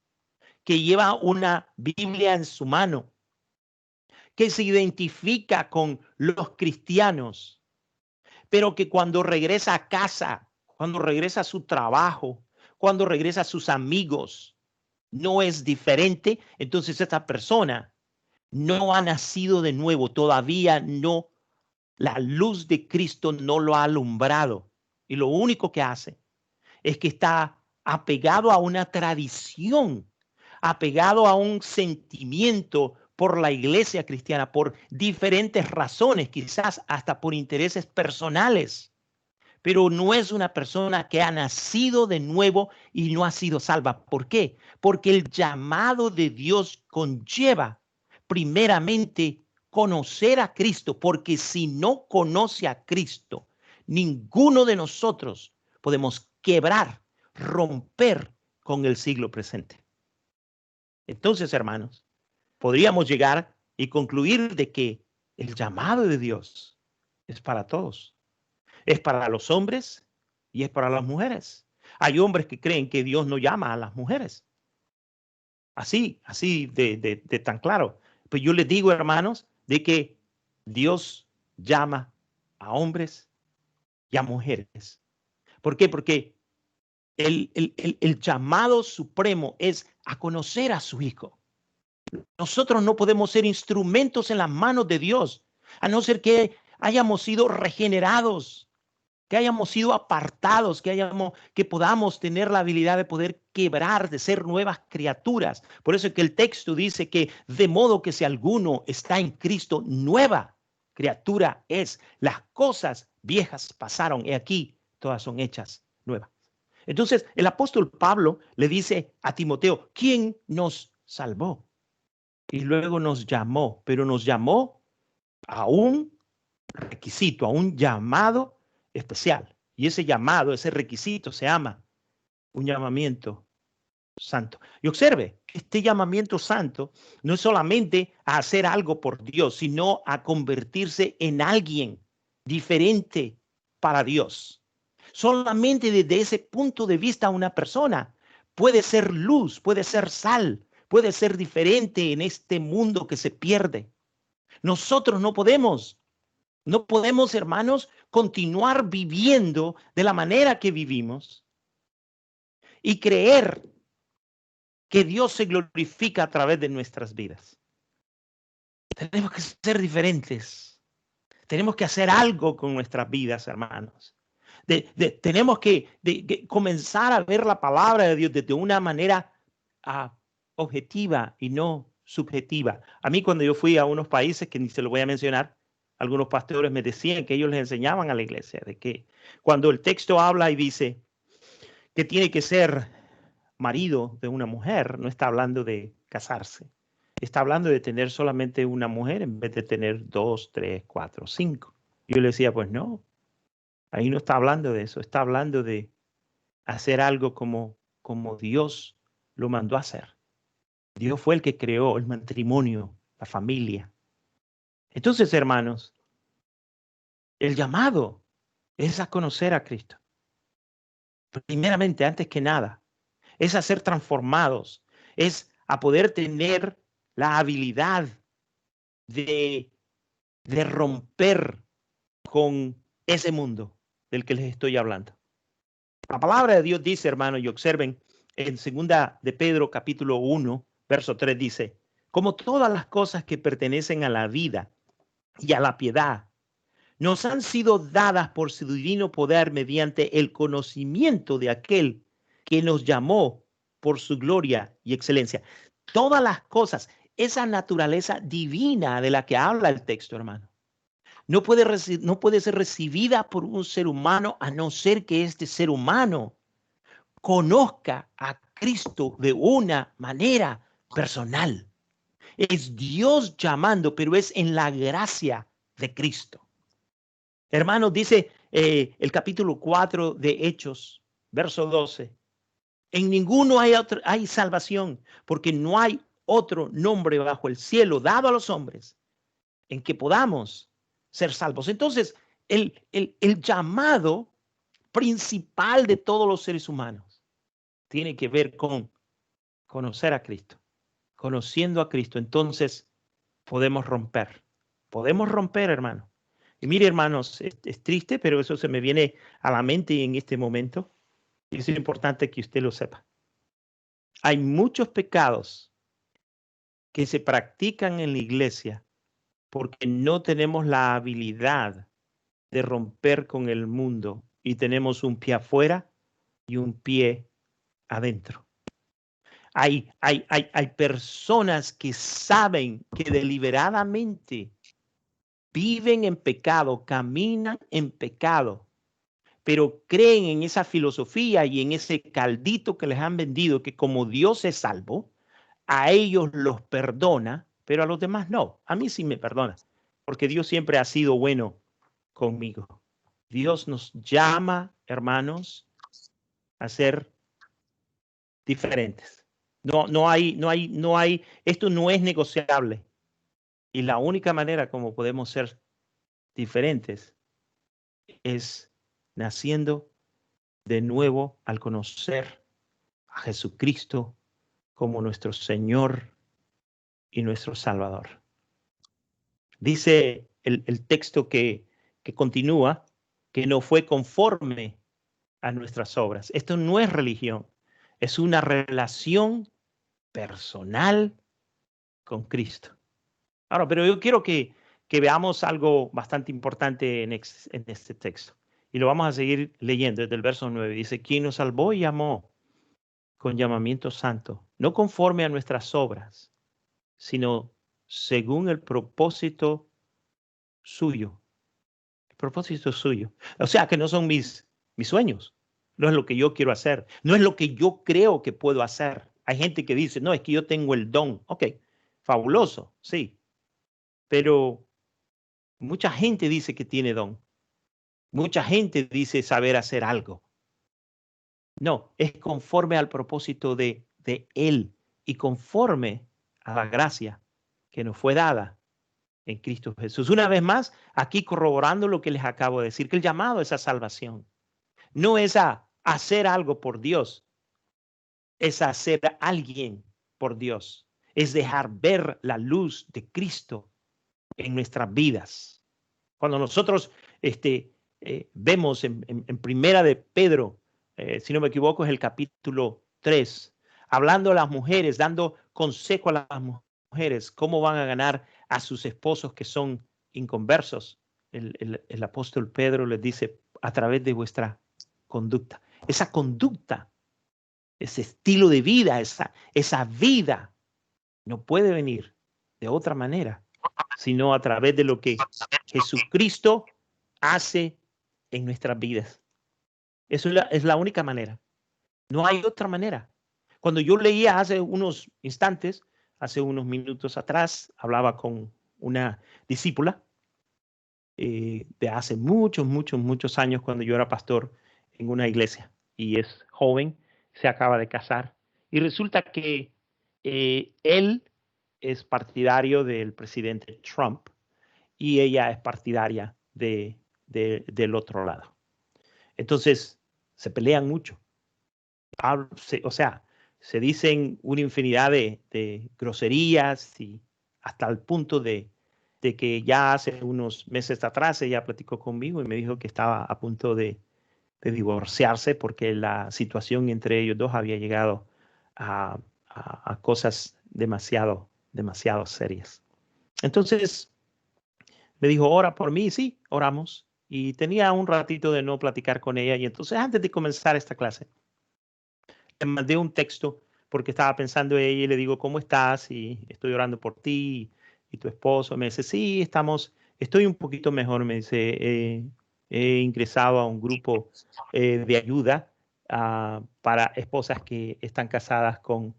que lleva una Biblia en su mano, que se identifica con los cristianos, pero que cuando regresa a casa, cuando regresa a su trabajo, cuando regresa a sus amigos, no es diferente, entonces esta persona no ha nacido de nuevo, todavía no, la luz de Cristo no lo ha alumbrado. Y lo único que hace es que está apegado a una tradición, apegado a un sentimiento por la iglesia cristiana, por diferentes razones, quizás hasta por intereses personales, pero no es una persona que ha nacido de nuevo y no ha sido salva. ¿Por qué? Porque el llamado de Dios conlleva primeramente conocer a Cristo, porque si no conoce a Cristo, ninguno de nosotros podemos quebrar, romper con el siglo presente. Entonces, hermanos, podríamos llegar y concluir de que el llamado de Dios es para todos. Es para los hombres y es para las mujeres. Hay hombres que creen que Dios no llama a las mujeres. Así de tan claro. Pues yo les digo, hermanos, de que Dios llama a hombres y a mujeres. ¿Por qué? Porque el llamado supremo es a conocer a su Hijo. Nosotros no podemos ser instrumentos en las manos de Dios, a no ser que hayamos sido regenerados, que hayamos sido apartados, que podamos tener la habilidad de poder quebrar, de ser nuevas criaturas. Por eso es que el texto dice que de modo que si alguno está en Cristo, nueva criatura es. Las cosas viejas pasaron y aquí todas son hechas nuevas. Entonces el apóstol Pablo le dice a Timoteo, ¿quién nos salvó? Y luego nos llamó, pero nos llamó a un requisito, a un llamado especial. Y ese llamado, ese requisito se llama un llamamiento santo. Y observe, este llamamiento santo no es solamente a hacer algo por Dios, sino a convertirse en alguien diferente para Dios. Solamente desde ese punto de vista una persona puede ser luz, puede ser sal, puede ser diferente en este mundo que se pierde. Nosotros no podemos, hermanos, continuar viviendo de la manera que vivimos y creer que Dios se glorifica a través de nuestras vidas. Tenemos que ser diferentes. Tenemos que hacer algo con nuestras vidas, hermanos. Tenemos que comenzar a ver la palabra de Dios desde una manera objetiva y no subjetiva. A mí, cuando yo fui a unos países que ni se lo voy a mencionar, algunos pastores me decían que ellos les enseñaban a la iglesia de que cuando el texto habla y dice que tiene que ser marido de una mujer, no está hablando de casarse. Está hablando de tener solamente una mujer en vez de tener 2, 3, 4, 5. Yo le decía, pues no, ahí no está hablando de eso. Está hablando de hacer algo como Dios lo mandó a hacer. Dios fue el que creó el matrimonio, la familia. Entonces, hermanos, el llamado es a conocer a Cristo. Primeramente, antes que nada, es a ser transformados, es a poder tener la habilidad de romper con ese mundo del que les estoy hablando. La palabra de Dios dice, hermano, y observen, en 2 de Pedro, capítulo 1, verso 3, dice, como todas las cosas que pertenecen a la vida y a la piedad, nos han sido dadas por su divino poder mediante el conocimiento de aquel que nos llamó por su gloria y excelencia. Todas las cosas, esa naturaleza divina de la que habla el texto, hermano, no puede ser recibida por un ser humano a no ser que este ser humano conozca a Cristo de una manera personal. Es Dios llamando, pero es en la gracia de Cristo. Hermanos, dice el capítulo 4 de Hechos, verso 12. En ninguno hay salvación, porque no hay otro nombre bajo el cielo dado a los hombres en que podamos ser salvos. Entonces, el llamado principal de todos los seres humanos tiene que ver con conocer a Cristo. Conociendo a Cristo, entonces podemos romper. Podemos romper, hermano. Y mire, hermanos, es triste, pero eso se me viene a la mente en este momento. Y es importante que usted lo sepa. Hay muchos pecados que se practican en la iglesia porque no tenemos la habilidad de romper con el mundo y tenemos un pie afuera y un pie adentro. Hay personas que saben que deliberadamente viven en pecado, caminan en pecado, pero creen en esa filosofía y en ese caldito que les han vendido, que como Dios es salvo, a ellos los perdona, pero a los demás no. A mí sí me perdona, porque Dios siempre ha sido bueno conmigo. Dios nos llama, hermanos, a ser diferentes. No hay, esto no es negociable. Y la única manera como podemos ser diferentes es naciendo de nuevo al conocer a Jesucristo como nuestro Señor y nuestro Salvador. Dice el texto que continúa, que no fue conforme a nuestras obras. Esto no es religión, es una relación personal con Cristo. Ahora, pero yo quiero que veamos algo bastante importante en este texto. Y lo vamos a seguir leyendo desde el verso 9. Dice, quien nos salvó y llamó con llamamiento santo, no conforme a nuestras obras, sino según el propósito suyo. El propósito suyo. O sea, que no son mis sueños. No es lo que yo quiero hacer. No es lo que yo creo que puedo hacer. Hay gente que dice, no, es que yo tengo el don. Ok, fabuloso, sí. Pero mucha gente dice que tiene don. Mucha gente dice saber hacer algo. No, es conforme al propósito de Él y conforme a la gracia que nos fue dada en Cristo Jesús. Una vez más, aquí corroborando lo que les acabo de decir, que el llamado es a salvación. No es a hacer algo por Dios, es hacer a alguien por Dios. Es dejar ver la luz de Cristo en nuestras vidas. Cuando nosotros vemos en Primera de Pedro, si no me equivoco, es el capítulo 3, hablando a las mujeres, dando consejo a las mujeres, cómo van a ganar a sus esposos que son inconversos. El apóstol Pedro les dice, a través de vuestra conducta. Esa conducta, ese estilo de vida, esa vida, no puede venir de otra manera, sino a través de lo que Jesucristo hace en nuestras vidas. Eso es la única manera. No hay otra manera. Cuando yo leía hace unos instantes, hace unos minutos atrás, hablaba con una discípula de hace muchos años, cuando yo era pastor en una iglesia, y es joven, se acaba de casar, y resulta que él es partidario del presidente Trump y ella es partidaria del otro lado. Entonces, se pelean mucho. O sea, se dicen una infinidad de groserías, y hasta el punto de que ya hace unos meses atrás ella platicó conmigo y me dijo que estaba a punto de divorciarse porque la situación entre ellos dos había llegado a cosas demasiado serias. Entonces me dijo, ora por mí. Sí, oramos. Y tenía un ratito de no platicar con ella. Y entonces, antes de comenzar esta clase, le mandé un texto porque estaba pensando en ella y le digo, ¿cómo estás? Y estoy orando por ti y tu esposo. Me dice, sí, estoy un poquito mejor. Me dice, he ingresado a un grupo de ayuda para esposas que están casadas con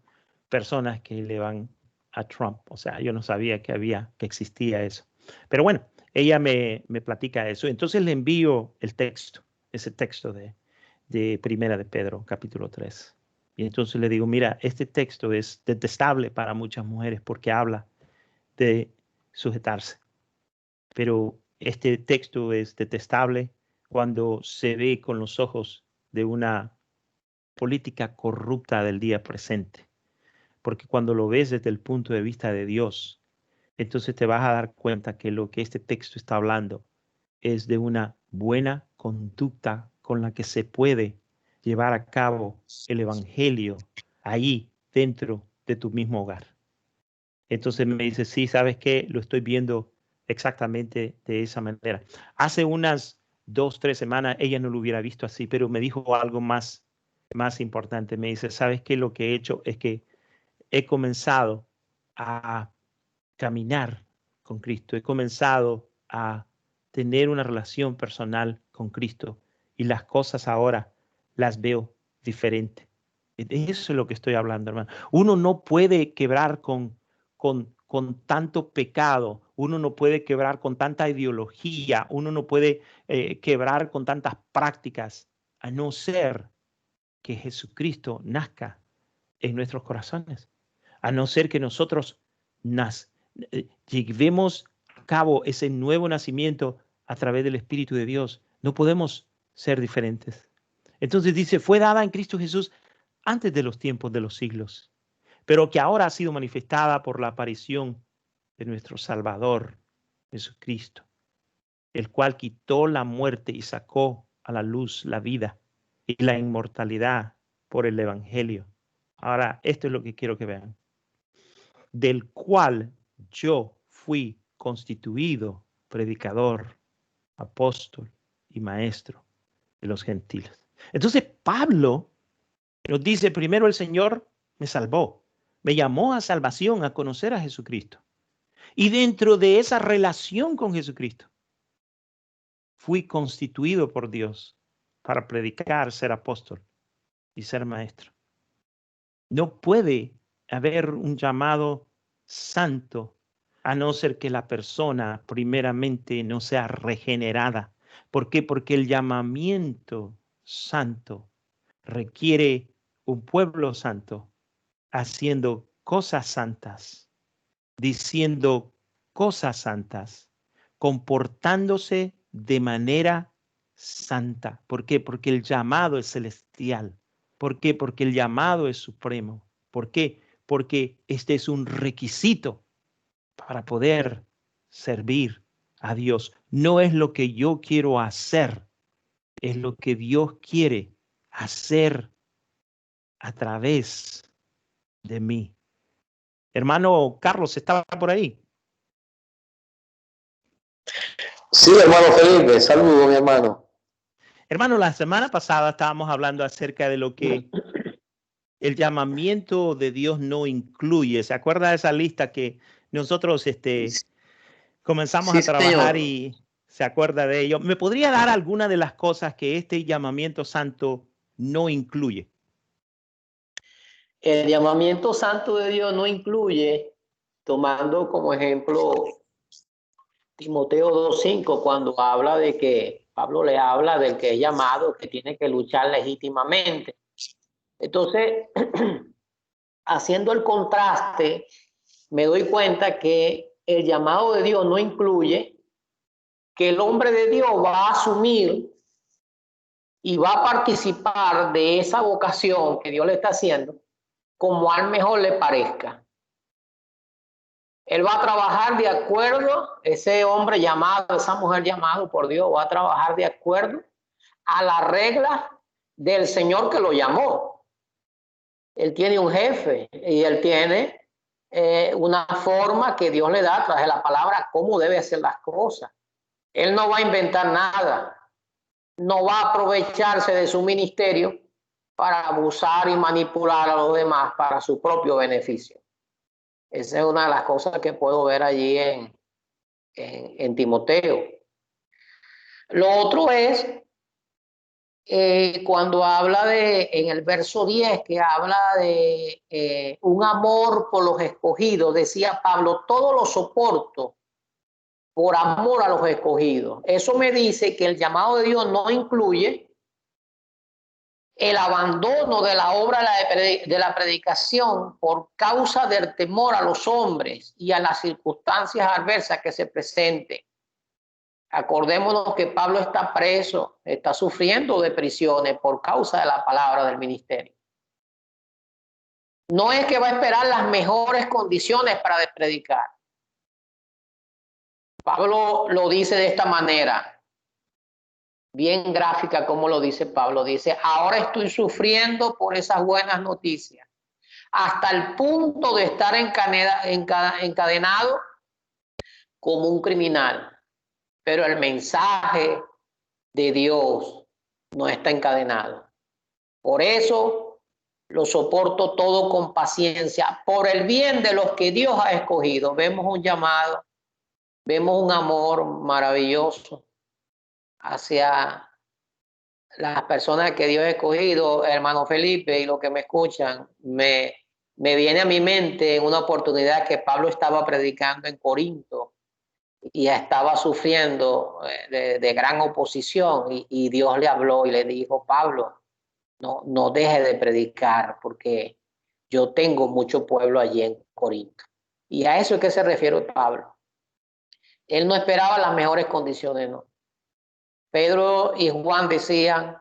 personas que le van a Trump. O sea, yo no sabía que existía eso. Pero bueno, ella me platica eso. Entonces le envío ese texto de Primera de Pedro, capítulo 3. Y entonces le digo, mira, este texto es detestable para muchas mujeres porque habla de sujetarse. Pero este texto es detestable cuando se ve con los ojos de una política corrupta del día presente. Porque cuando lo ves desde el punto de vista de Dios, entonces te vas a dar cuenta que lo que este texto está hablando es de una buena conducta con la que se puede llevar a cabo el evangelio ahí dentro de tu mismo hogar. Entonces me dice, sí, ¿sabes qué? Lo estoy viendo exactamente de esa manera. Hace unas 2-3 semanas ella no lo hubiera visto así, pero me dijo algo más importante. Me dice, ¿sabes qué? Lo que he hecho es que he comenzado a caminar con Cristo. He comenzado a tener una relación personal con Cristo y las cosas ahora las veo diferente. De eso es lo que estoy hablando, hermano. Uno no puede quebrar con tanto pecado, uno no puede quebrar con tanta ideología, uno no puede quebrar con tantas prácticas, a no ser que Jesucristo nazca en nuestros corazones, a no ser que nosotros llevemos a cabo ese nuevo nacimiento a través del Espíritu de Dios. No podemos ser diferentes. Entonces dice, fue dada en Cristo Jesús antes de los tiempos de los siglos, pero que ahora ha sido manifestada por la aparición de nuestro Salvador, Jesucristo, el cual quitó la muerte y sacó a la luz la vida y la inmortalidad por el Evangelio. Ahora, esto es lo que quiero que vean. Del cual yo fui constituido predicador, apóstol y maestro de los gentiles. Entonces Pablo nos dice, primero el Señor me salvó, me llamó a salvación, a conocer a Jesucristo. Y dentro de esa relación con Jesucristo, fui constituido por Dios para predicar, ser apóstol y ser maestro. No puede haber un llamado santo a no ser que la persona primeramente no sea regenerada. ¿Por qué? Porque el llamamiento santo requiere un pueblo santo haciendo cosas santas, diciendo cosas santas, comportándose de manera santa. ¿Por qué? Porque el llamado es celestial. ¿Por qué? Porque el llamado es supremo. ¿Por qué? Porque este es un requisito para poder servir a Dios. No es lo que yo quiero hacer, es lo que Dios quiere hacer a través de mí. Hermano Carlos, ¿estaba por ahí? Sí, hermano Felipe, saludos, mi hermano. Hermano, la semana pasada estábamos hablando acerca de lo que el llamamiento de Dios no incluye. ¿Se acuerda de esa lista que nosotros comenzamos Sí, a trabajar señor. y se acuerda de ello? ¿Me podría dar alguna de las cosas que este llamamiento santo no incluye? El llamamiento santo de Dios no incluye, tomando como ejemplo Timoteo 2:5, cuando habla de que Pablo le habla del que es llamado, que tiene que luchar legítimamente. Entonces, haciendo el contraste, me doy cuenta que el llamado de Dios no incluye que el hombre de Dios va a asumir y va a participar de esa vocación que Dios le está haciendo como al mejor le parezca. Él va a trabajar de acuerdo, ese hombre llamado, esa mujer llamado por Dios, va a trabajar de acuerdo a las reglas del Señor que lo llamó. Él tiene un jefe y él tiene una forma que Dios le da a través de la palabra cómo debe hacer las cosas. Él no va a inventar nada, no va a aprovecharse de su ministerio para abusar y manipular a los demás para su propio beneficio. Esa es una de las cosas que puedo ver allí en Timoteo. Lo otro es cuando habla en el verso 10, que habla de un amor por los escogidos, decía Pablo, todo lo soporto por amor a los escogidos. Eso me dice que el llamado de Dios no incluye el abandono de la obra de la predicación por causa del temor a los hombres y a las circunstancias adversas que se presenten. Acordémonos que Pablo está preso, está sufriendo de prisiones por causa de la palabra del ministerio. No es que va a esperar las mejores condiciones para predicar. Pablo lo dice de esta manera, bien gráfica como lo dice Pablo. Dice, ahora estoy sufriendo por esas buenas noticias, hasta el punto de estar encadenado como un criminal. Pero el mensaje de Dios no está encadenado. Por eso lo soporto todo con paciencia, por el bien de los que Dios ha escogido. Vemos un llamado, vemos un amor maravilloso hacia las personas que Dios ha escogido, hermano Felipe, y los que me escuchan. Me viene a mi mente en una oportunidad que Pablo estaba predicando en Corinto y estaba sufriendo de gran oposición, y Dios le habló y le dijo, Pablo, no deje de predicar porque yo tengo mucho pueblo allí en Corinto. Y a eso es que se refiere Pablo. Él no esperaba las mejores condiciones, no. Pedro y Juan decían,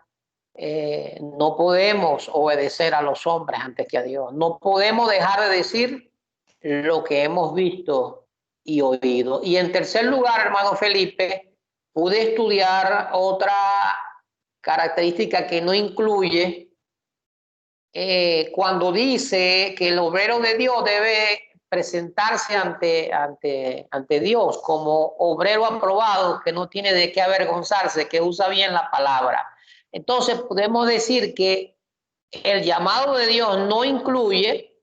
no podemos obedecer a los hombres antes que a Dios. No podemos dejar de decir lo que hemos visto y oído. Y en tercer lugar, hermano Felipe, pude estudiar otra característica que no incluye cuando dice que el obrero de Dios debe presentarse ante Dios como obrero aprobado, que no tiene de qué avergonzarse, que usa bien la palabra. Entonces podemos decir que el llamado de Dios no incluye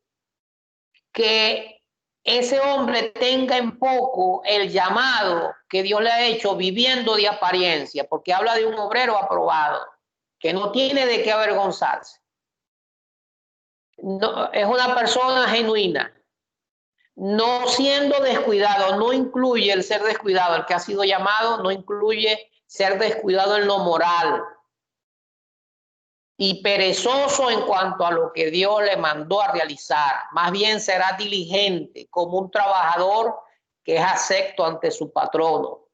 que ese hombre tenga en poco el llamado que Dios le ha hecho viviendo de apariencia, porque habla de un obrero aprobado, que no tiene de qué avergonzarse. No, es una persona genuina, no siendo descuidado. No incluye el ser descuidado. El que ha sido llamado no incluye ser descuidado en lo moral y perezoso en cuanto a lo que Dios le mandó a realizar. Más bien será diligente como un trabajador que es acepto ante su patrono,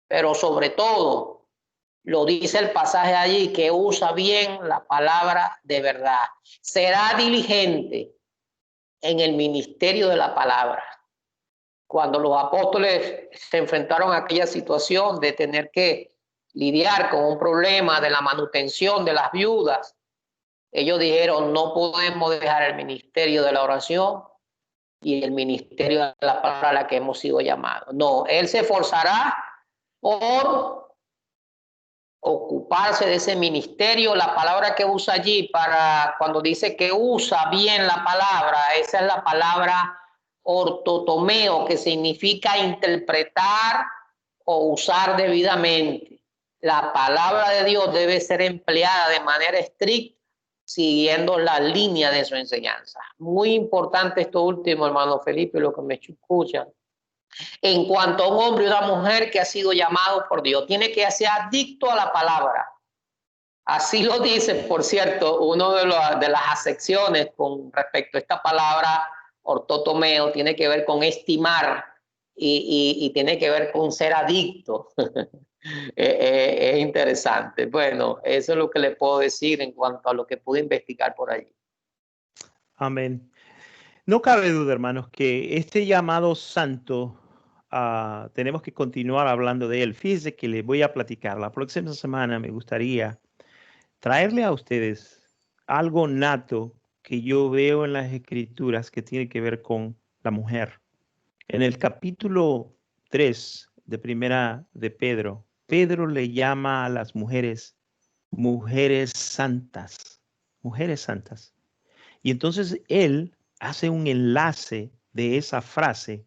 pero sobre todo, lo dice el pasaje allí, que usa bien la palabra de verdad. Será diligente en el ministerio de la palabra. Cuando los apóstoles se enfrentaron a aquella situación de tener que lidiar con un problema de la manutención de las viudas, Ellos dijeron, no podemos dejar el ministerio de la oración y el ministerio de la palabra a la que hemos sido llamados. No, él se esforzará por ocuparse de ese ministerio. La palabra que usa allí para cuando dice que usa bien la palabra, esa es la palabra ortotomeo, que significa interpretar o usar debidamente. La palabra de Dios debe ser empleada de manera estricta, siguiendo la línea de su enseñanza. Muy importante esto último, hermano Felipe, lo que me escuchan. En cuanto a un hombre y una mujer que ha sido llamado por Dios, tiene que ser adicto a la palabra. Así lo dice, por cierto, uno de las acepciones con respecto a esta palabra ortotomeo, tiene que ver con estimar y tiene que ver con ser adicto. Es interesante. Bueno, eso es lo que le puedo decir en cuanto a lo que pude investigar por allí. Amén. No cabe duda, hermanos, que este llamado santo tenemos que continuar hablando de él. Fíjense que les voy a platicar. La próxima semana me gustaría traerle a ustedes algo nato que yo veo en las Escrituras que tiene que ver con la mujer. En el capítulo 3 de Primera de Pedro, Pedro le llama a las mujeres santas, mujeres santas. Y entonces él hace un enlace de esa frase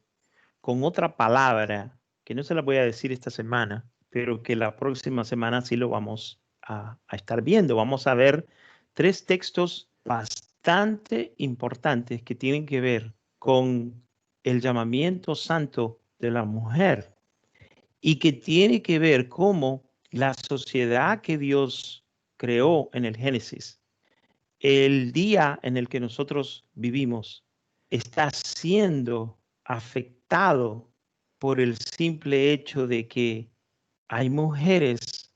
con otra palabra que no se la voy a decir esta semana, pero que la próxima semana sí lo vamos a estar viendo. Vamos a ver 3 textos bastante importantes que tienen que ver con el llamamiento santo de la mujer y que tiene que ver cómo la sociedad que Dios creó en el Génesis, el día en el que nosotros vivimos, está siendo afectado por el simple hecho de que hay mujeres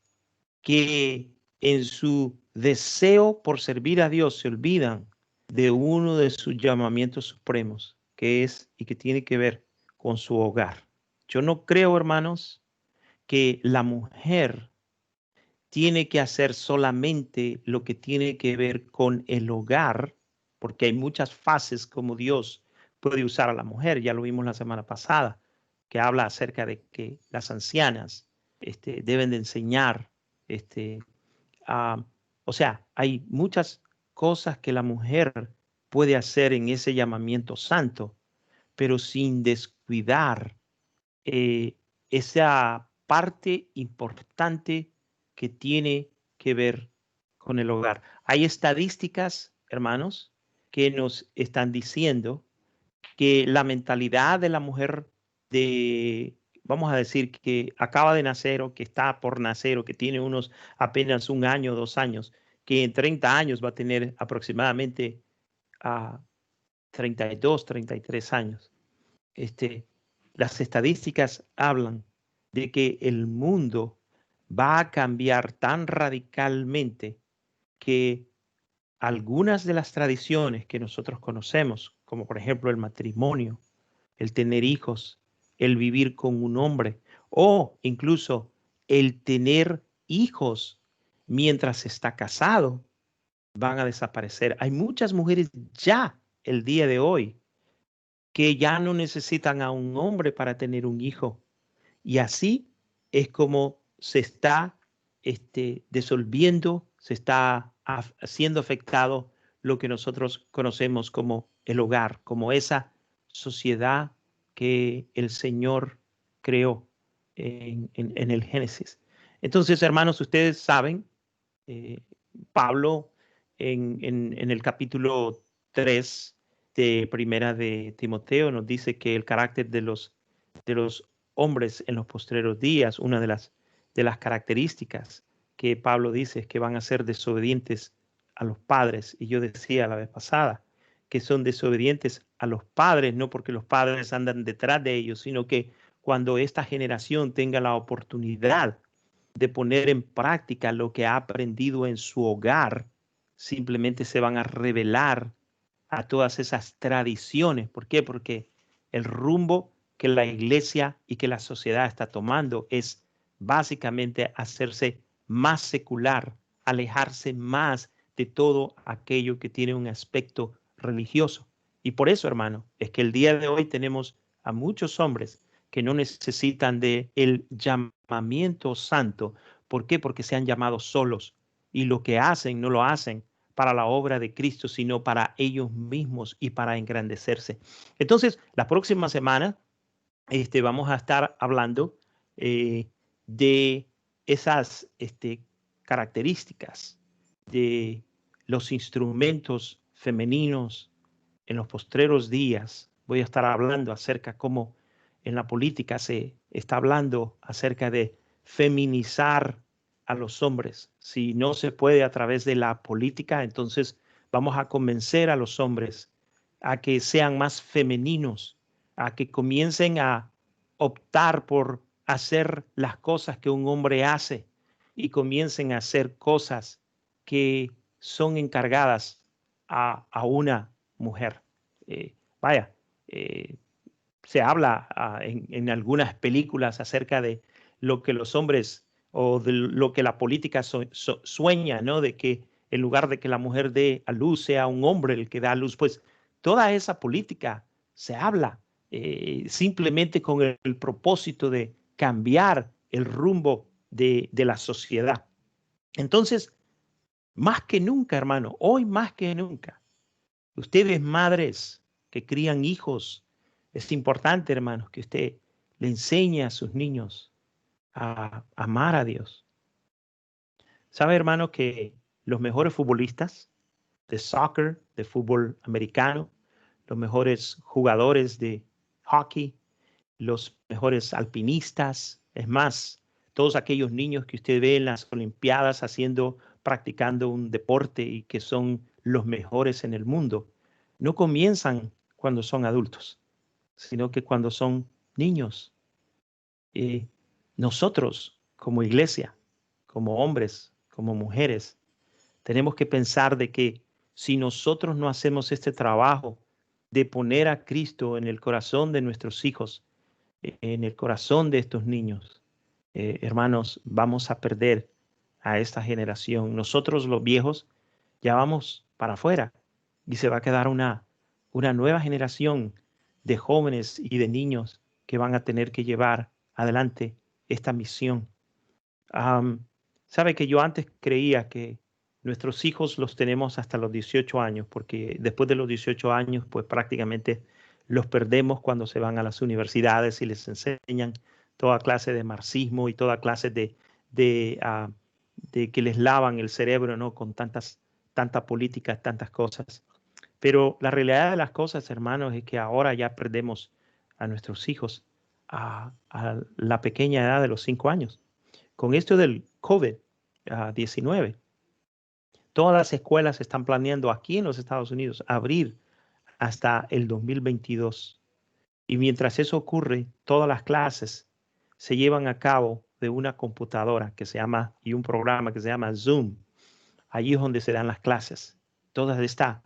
que en su deseo por servir a Dios se olvidan de uno de sus llamamientos supremos, que es y que tiene que ver con su hogar. Yo no creo, hermanos, que la mujer tiene que hacer solamente lo que tiene que ver con el hogar, porque hay muchas fases como Dios puede usar a la mujer. Ya lo vimos la semana pasada, que habla acerca de que las ancianas deben de enseñar. O sea, hay muchas cosas que la mujer puede hacer en ese llamamiento santo, pero sin descuidar esa parte importante que tiene que ver con el hogar. Hay estadísticas, hermanos, que nos están diciendo que la mentalidad de la mujer vamos a decir, que acaba de nacer o que está por nacer o que tiene apenas 1 año, 2 años, que en 30 años va a tener aproximadamente 32, 33 años. Las estadísticas hablan de que el mundo va a cambiar tan radicalmente que algunas de las tradiciones que nosotros conocemos, como por ejemplo el matrimonio, el tener hijos, el vivir con un hombre o incluso el tener hijos mientras está casado, van a desaparecer. Hay muchas mujeres ya el día de hoy que ya no necesitan a un hombre para tener un hijo. Y así es como se está disolviendo, se está siendo afectado lo que nosotros conocemos como el hogar, como esa sociedad que el Señor creó en el Génesis. Entonces, hermanos, ustedes saben, Pablo en el capítulo 3 de Primera de Timoteo nos dice que el carácter de los hombres en los postreros días, una de las características que Pablo dice es que van a ser desobedientes a los padres. Y yo decía la vez pasada que son desobedientes a los padres, no porque los padres andan detrás de ellos, sino que cuando esta generación tenga la oportunidad de poner en práctica lo que ha aprendido en su hogar, simplemente se van a rebelar a todas esas tradiciones. ¿Por qué? Porque el rumbo que la iglesia y que la sociedad está tomando es básicamente hacerse más secular, alejarse más de todo aquello que tiene un aspecto religioso. Y por eso, hermano, es que el día de hoy tenemos a muchos hombres que no necesitan de el llamamiento santo. ¿Por qué? Porque se han llamado solos y lo que hacen no lo hacen para la obra de Cristo, sino para ellos mismos y para engrandecerse. Entonces, la próxima semana vamos a estar hablando de esas características de los instrumentos femeninos en los postreros días. Voy a estar hablando acerca cómo en la política se está hablando acerca de feminizar a los hombres. Si no se puede a través de la política, entonces vamos a convencer a los hombres a que sean más femeninos, a que comiencen a optar por hacer las cosas que un hombre hace y comiencen a hacer cosas que son encargadas a una mujer. Vaya, se habla en algunas películas acerca de lo que los hombres o de lo que la política sueña, ¿no? De que en lugar de que la mujer dé a luz, sea un hombre el que da a luz. Pues toda esa política se habla simplemente con el propósito de cambiar el rumbo de la sociedad. Entonces, más que nunca, hermano, hoy más que nunca, ustedes madres que crían hijos, es importante, hermanos, que usted le enseñe a sus niños a amar a Dios. ¿Sabe, hermano, que los mejores futbolistas de soccer, de fútbol americano, los mejores jugadores de hockey, los mejores alpinistas, es más, todos aquellos niños que usted ve en las Olimpiadas practicando un deporte y que son los mejores en el mundo, no comienzan cuando son adultos, sino que cuando son niños. Nosotros, como iglesia, como hombres, como mujeres, tenemos que pensar de que si nosotros no hacemos este trabajo de poner a Cristo en el corazón de nuestros hijos, en el corazón de estos niños, hermanos, vamos a perder a esta generación. Nosotros los viejos ya vamos para afuera y se va a quedar una nueva generación de jóvenes y de niños que van a tener que llevar adelante esta misión. Sabe que yo antes creía que nuestros hijos los tenemos hasta los 18 años, porque después de los 18 años, pues prácticamente los perdemos cuando se van a las universidades y les enseñan toda clase de marxismo y toda clase de que les lavan el cerebro, ¿no? Con tanta política, tantas cosas. Pero la realidad de las cosas, hermanos, es que ahora ya perdemos a nuestros hijos a la pequeña edad de los 5 años. Con esto del COVID-19, todas las escuelas están planeando aquí en los Estados Unidos abrir hasta el 2022. Y mientras eso ocurre, todas las clases se llevan a cabo de una computadora y un programa que se llama Zoom. Allí es donde se dan las clases. Toda esta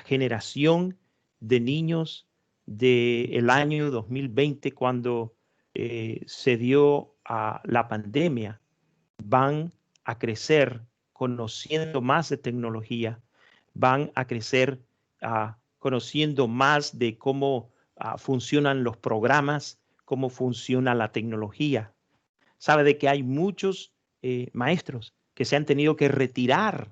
generación de niños del año 2020, cuando se dio la pandemia, van a crecer conociendo más de tecnología, van a crecer conociendo más de cómo funcionan los programas, cómo funciona la tecnología. Sabe de que hay muchos maestros que se han tenido que retirar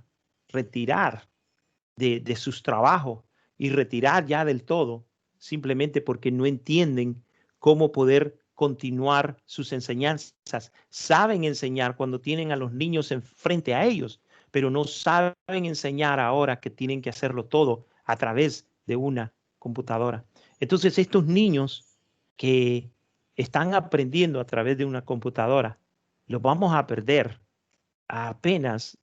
de sus trabajos y retirar ya del todo, simplemente porque no entienden cómo poder continuar sus enseñanzas. Saben enseñar cuando tienen a los niños enfrente a ellos, pero no saben enseñar ahora que tienen que hacerlo todo a través de una computadora. Entonces, estos niños que están aprendiendo a través de una computadora, los vamos a perder apenas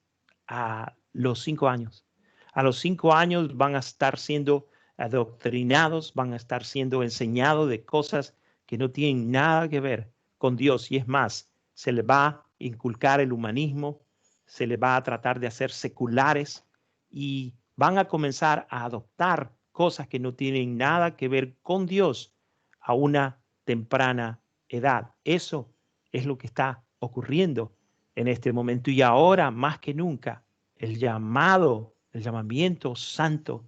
a los 5 años. A los 5 años van a estar siendo adoctrinados, van a estar siendo enseñados de cosas que no tienen nada que ver con Dios. Y es más, se les va a inculcar el humanismo, se les va a tratar de hacer seculares y van a comenzar a adoptar cosas que no tienen nada que ver con Dios a una temprana edad. Eso es lo que está ocurriendo en este momento. Y ahora, más que nunca, el llamamiento santo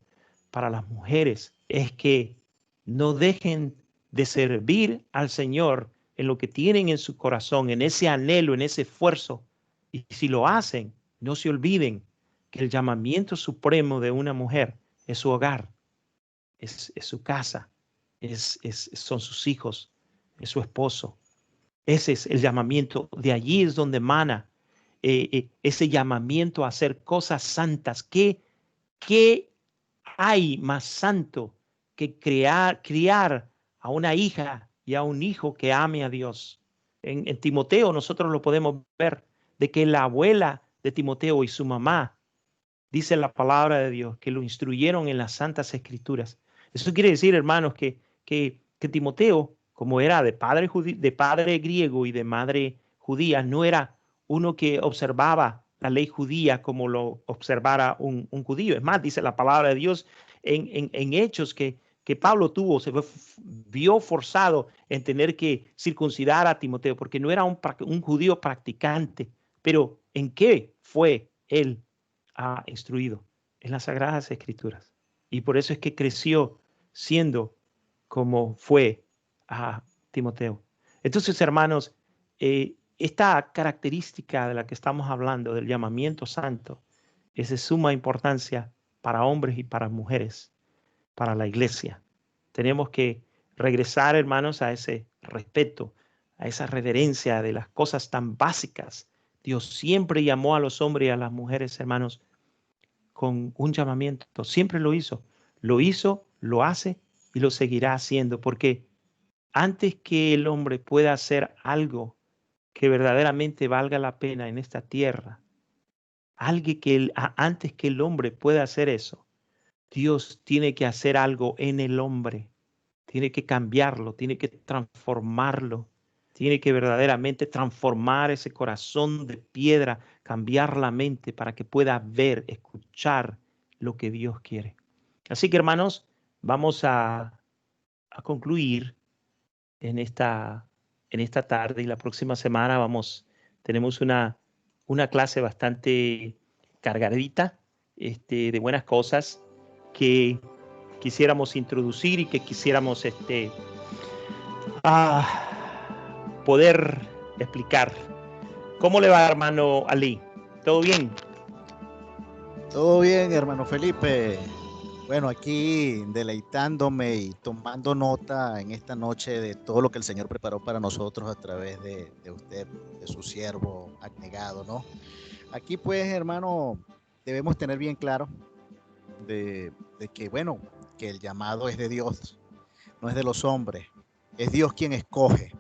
para las mujeres es que no dejen de servir al Señor en lo que tienen en su corazón, en ese anhelo, en ese esfuerzo. Y si lo hacen, no se olviden que el llamamiento supremo de una mujer es su hogar, es su casa, son sus hijos, es su esposo. Ese es el llamamiento. De allí es donde emana ese llamamiento a hacer cosas santas. ¿Qué hay más santo que criar a una hija y a un hijo que ame a Dios? En Timoteo nosotros lo podemos ver, de que la abuela de Timoteo y su mamá, dice la palabra de Dios, que lo instruyeron en las Santas Escrituras. Eso quiere decir, hermanos, que Timoteo, como era de padre griego y de madre judía, no era uno que observaba la ley judía como lo observara un judío. Es más, dice la palabra de Dios en Hechos que Pablo se vio forzado en tener que circuncidar a Timoteo porque no era un judío practicante. Pero ¿en qué fue él instruido? En las Sagradas Escrituras. Y por eso es que creció siendo como fue a Timoteo. Entonces, hermanos, esta característica de la que estamos hablando, del llamamiento santo, es de suma importancia para hombres y para mujeres, para la iglesia. Tenemos que regresar, hermanos, a ese respeto, a esa reverencia de las cosas tan básicas. Dios siempre llamó a los hombres y a las mujeres, hermanos, con un llamamiento. Siempre lo hizo, lo hace y lo seguirá haciendo, porque antes que el hombre pueda hacer algo que verdaderamente valga la pena en esta tierra, antes que el hombre pueda hacer eso, Dios tiene que hacer algo en el hombre, tiene que cambiarlo, tiene que transformarlo, tiene que verdaderamente transformar ese corazón de piedra, cambiar la mente para que pueda ver, escuchar lo que Dios quiere. Así que, hermanos, vamos a concluir en esta tarde, y la próxima semana tenemos una clase bastante cargadita de buenas cosas que quisiéramos introducir y que quisiéramos poder explicar. ¿Cómo le va, hermano Ali? ¿Todo bien? Todo bien, hermano Felipe. Bueno, aquí deleitándome y tomando nota en esta noche de todo lo que el Señor preparó para nosotros a través de usted, de su siervo abnegado, ¿no? Aquí pues, hermano, debemos tener bien claro de que, bueno, que el llamado es de Dios, no es de los hombres, es Dios quien escoge,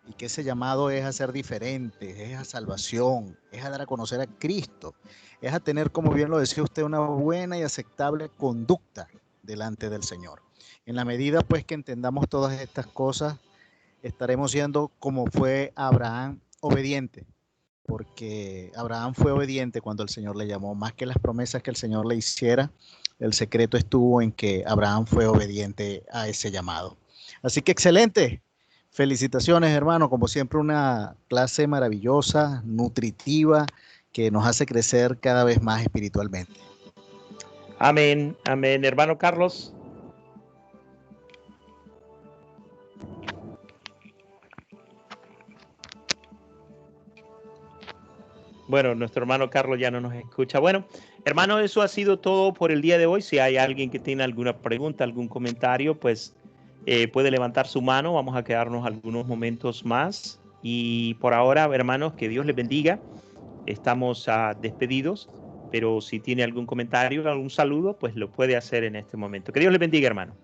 y que ese llamado es a ser diferente, es a salvación, es a dar a conocer a Cristo, es a tener, como bien lo decía usted, una buena y aceptable conducta delante del Señor. En la medida pues que entendamos todas estas cosas, estaremos siendo como fue Abraham, obediente, porque Abraham fue obediente cuando el Señor le llamó, más que las promesas que el Señor le hiciera. El secreto estuvo en que Abraham fue obediente a ese llamado. Así que excelente. Felicitaciones, hermano. Como siempre, una clase maravillosa, nutritiva, que nos hace crecer cada vez más espiritualmente. Amén, amén. Hermano Carlos. Bueno, nuestro hermano Carlos ya no nos escucha. Bueno, hermano, eso ha sido todo por el día de hoy. Si hay alguien que tiene alguna pregunta, algún comentario, pues puede levantar su mano. Vamos a quedarnos algunos momentos más. Y por ahora, hermanos, que Dios les bendiga. Estamos despedidos, pero si tiene algún comentario, algún saludo, pues lo puede hacer en este momento. Que Dios les bendiga, hermano.